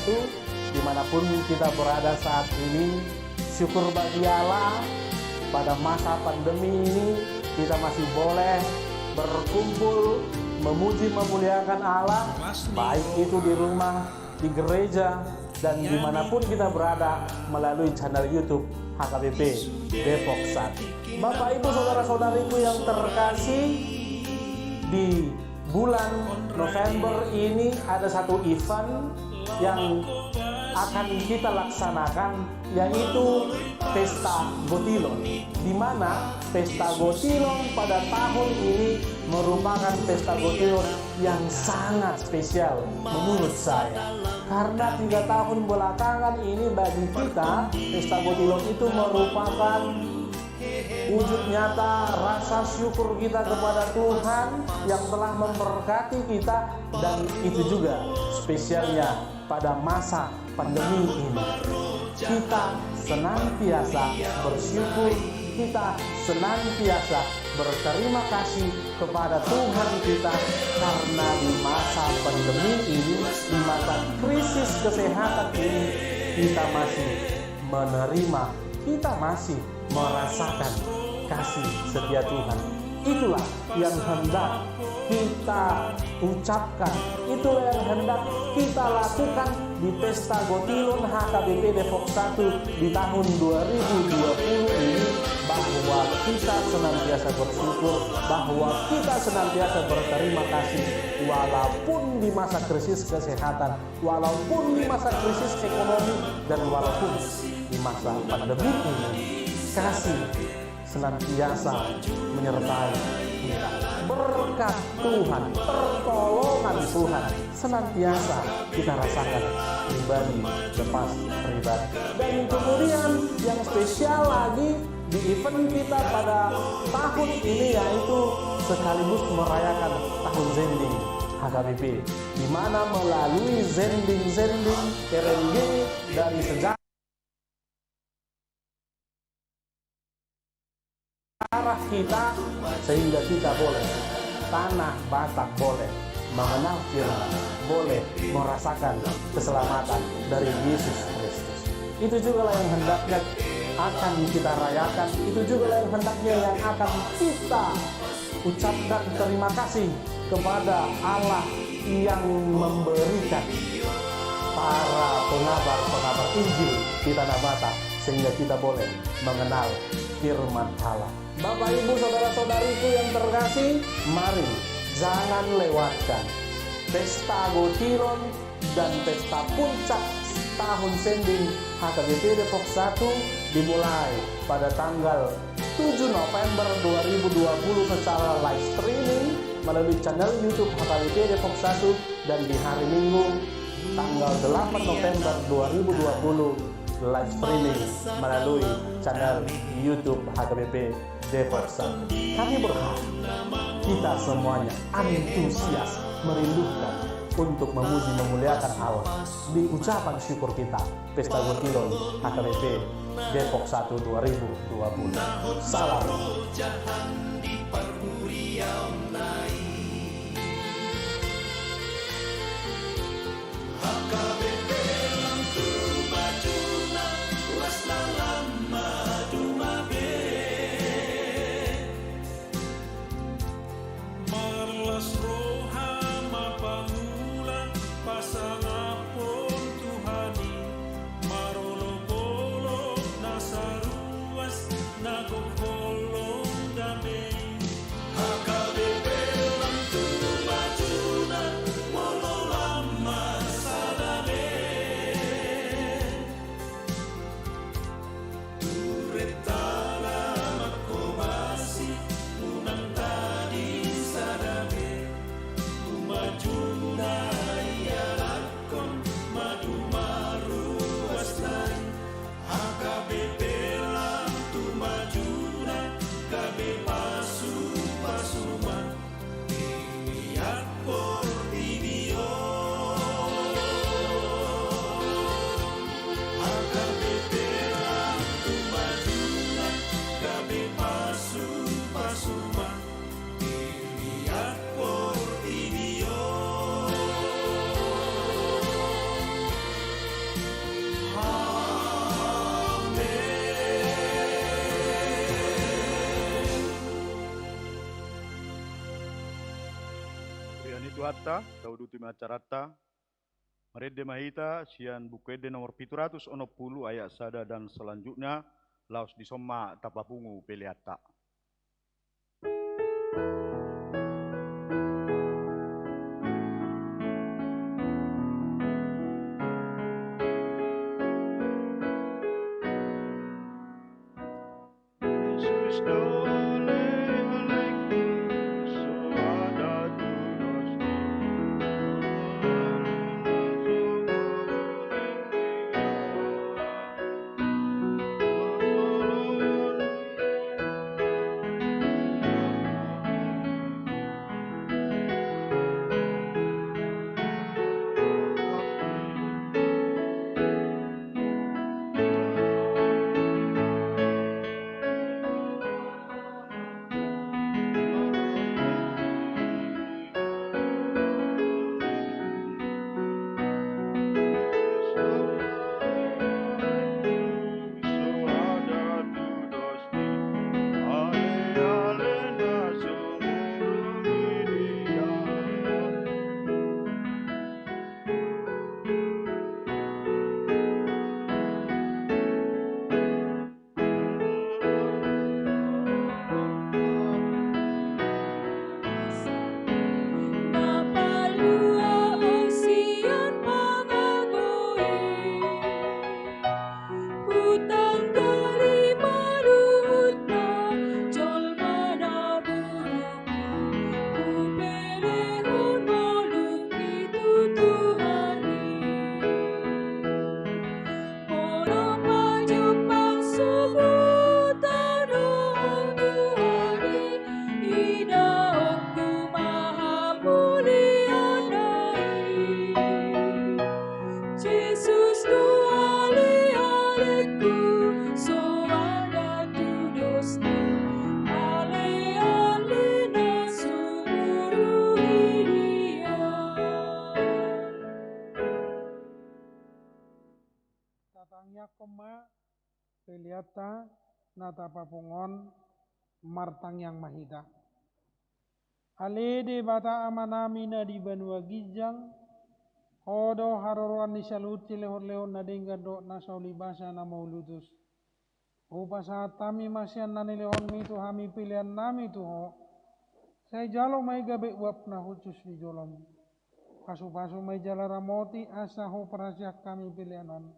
dimanapun kita berada saat ini. Syukur bagi Allah, pada masa pandemi ini kita masih boleh berkumpul, memuji memuliakan Allah, baik itu di rumah, di gereja, dan dimanapun kita berada melalui channel YouTube HKBP Depok 1. Bapak Ibu saudara-saudariku yang terkasih, di bulan November ini ada satu event yang akan kita laksanakan, yaitu Pesta Gotilon, di mana Pesta Gotilon pada tahun ini merupakan Pesta Gotilon yang sangat spesial menurut saya. Karena 3 tahun belakangan ini bagi kita, Pesta Gotilon itu merupakan wujud nyata rasa syukur kita kepada Tuhan yang telah memberkati kita, dan itu juga spesialnya pada masa pandemi ini. Kita senantiasa bersyukur, kita senantiasa berterima kasih kepada Tuhan kita, karena di masa pandemi ini, di masa krisis kesehatan ini, kita masih menerima, kita masih merasakan kasih setia Tuhan. Itulah yang hendak kita ucapkan, itulah yang hendak kita lakukan di Pesta Gotilon HKBP Depok 1 di tahun 2020 ini, bahwa kita senantiasa bersyukur, bahwa kita senantiasa berterima kasih, walaupun di masa krisis kesehatan, walaupun di masa krisis ekonomi, dan walaupun di masa pandemi ini, kasih senantiasa menyertai kita. Berkat Tuhan, pertolongan Tuhan senantiasa kita rasakan pribadi lepas pribadi. Dan kemudian yang spesial lagi di event kita pada tahun ini, yaitu sekaligus merayakan tahun Zending HKBP, di mana melalui Zending RNG dari sejarah kita, sehingga kita boleh tanah Batak boleh mengenal firman, boleh merasakan keselamatan dari Yesus Kristus. Itu juga yang hendaknya akan kita rayakan, itu juga yang hendaknya yang akan kita ucapkan terima kasih kepada Allah yang memberikan para pengabar Injil di tanah Batak, sehingga kita boleh mengenal firman Allah. Bapak Ibu saudara-saudariku yang terkasih, mari jangan lewatkan Pesta Gotilon dan Pesta Puncak Tahun Zending HKBP Depok 1 dimulai pada tanggal 7 November 2020 secara live streaming melalui channel YouTube HKBP Depok 1, dan di hari Minggu tanggal 8 November 2020 live streaming melalui channel YouTube HKBP Depok 1. Kami berharap kita semuanya antusias, merindukan untuk memuji memuliakan Allah di ucapan syukur kita Pesta Gotilon HKBP Depok 1 2020. Salam. Pasangan pun Tuhani marolo itu hatta, tauduti macarata, merede mahita, sian bukuede nomor 760 ayat sada dan selanjutnya, laos disoma tapapungu peliata. Yesus dole alaiku, soada tudosti. Tatangnya koma peliata nata papungon martang yang mahita. Alede bata amanamina di Banua Gijang, hodo haroruan di saluti lehon-lehon nadingga do nasauli basa na maulutus. Upa saat tami masian nani lehon mitu hami pilihan nami tuho, saya jalo mai gabe wap na hucus di jolom. Pasu-pasu mai jala ramoti asa ho perasiak kami pilihanon.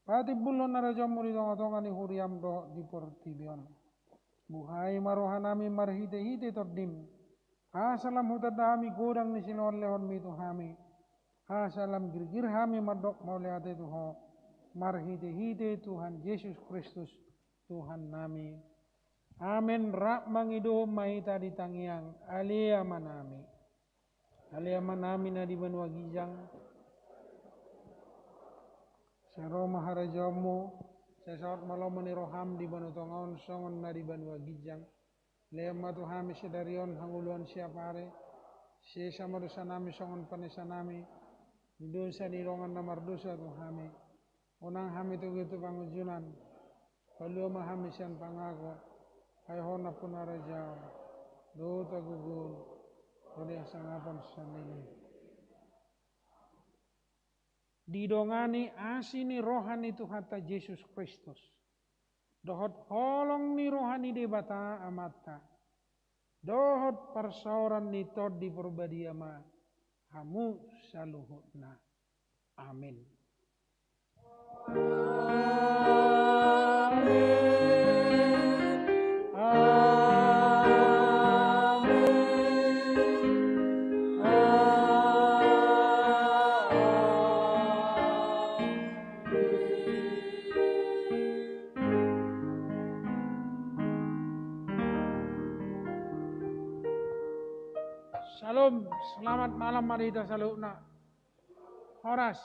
Pati bulon na raja muri tonga-tonga ni huriam do di portibion. Buhai marohanami marhite-hite tordim. Asalam hutadami godang ni silon lehon mitu hami. Asalam girgir hami madok mau lihat itu ho. Marhite-hite Tuhan Yesus Kristus Tuhan nami. Amin. Rak mangido mahita di tangiang. Alia manami. Alia manami na di Banua Gijang. Sero maharajamu, sesawat malam meniroham di Banu Tongaon songon na di Banua Gijang. Lema tuhami sedarion hanguluan siapare, si sama dosa nami songon panesa nami, dosa nirongan namar dosa tuhami. Unang hami tu gitu pangujunan, palua mahami sian pangago, ayhona pun arajau, dota gugun, kodi asangapan sanini. Didongani asini rohani Tuhata Yesus Kristus. Dohot holong ni rohani debata amata. Dohot persauran ni tod di perbadiama. Hamu saluhutna. Amin. Shalom, selamat malam marita saluna. Horas.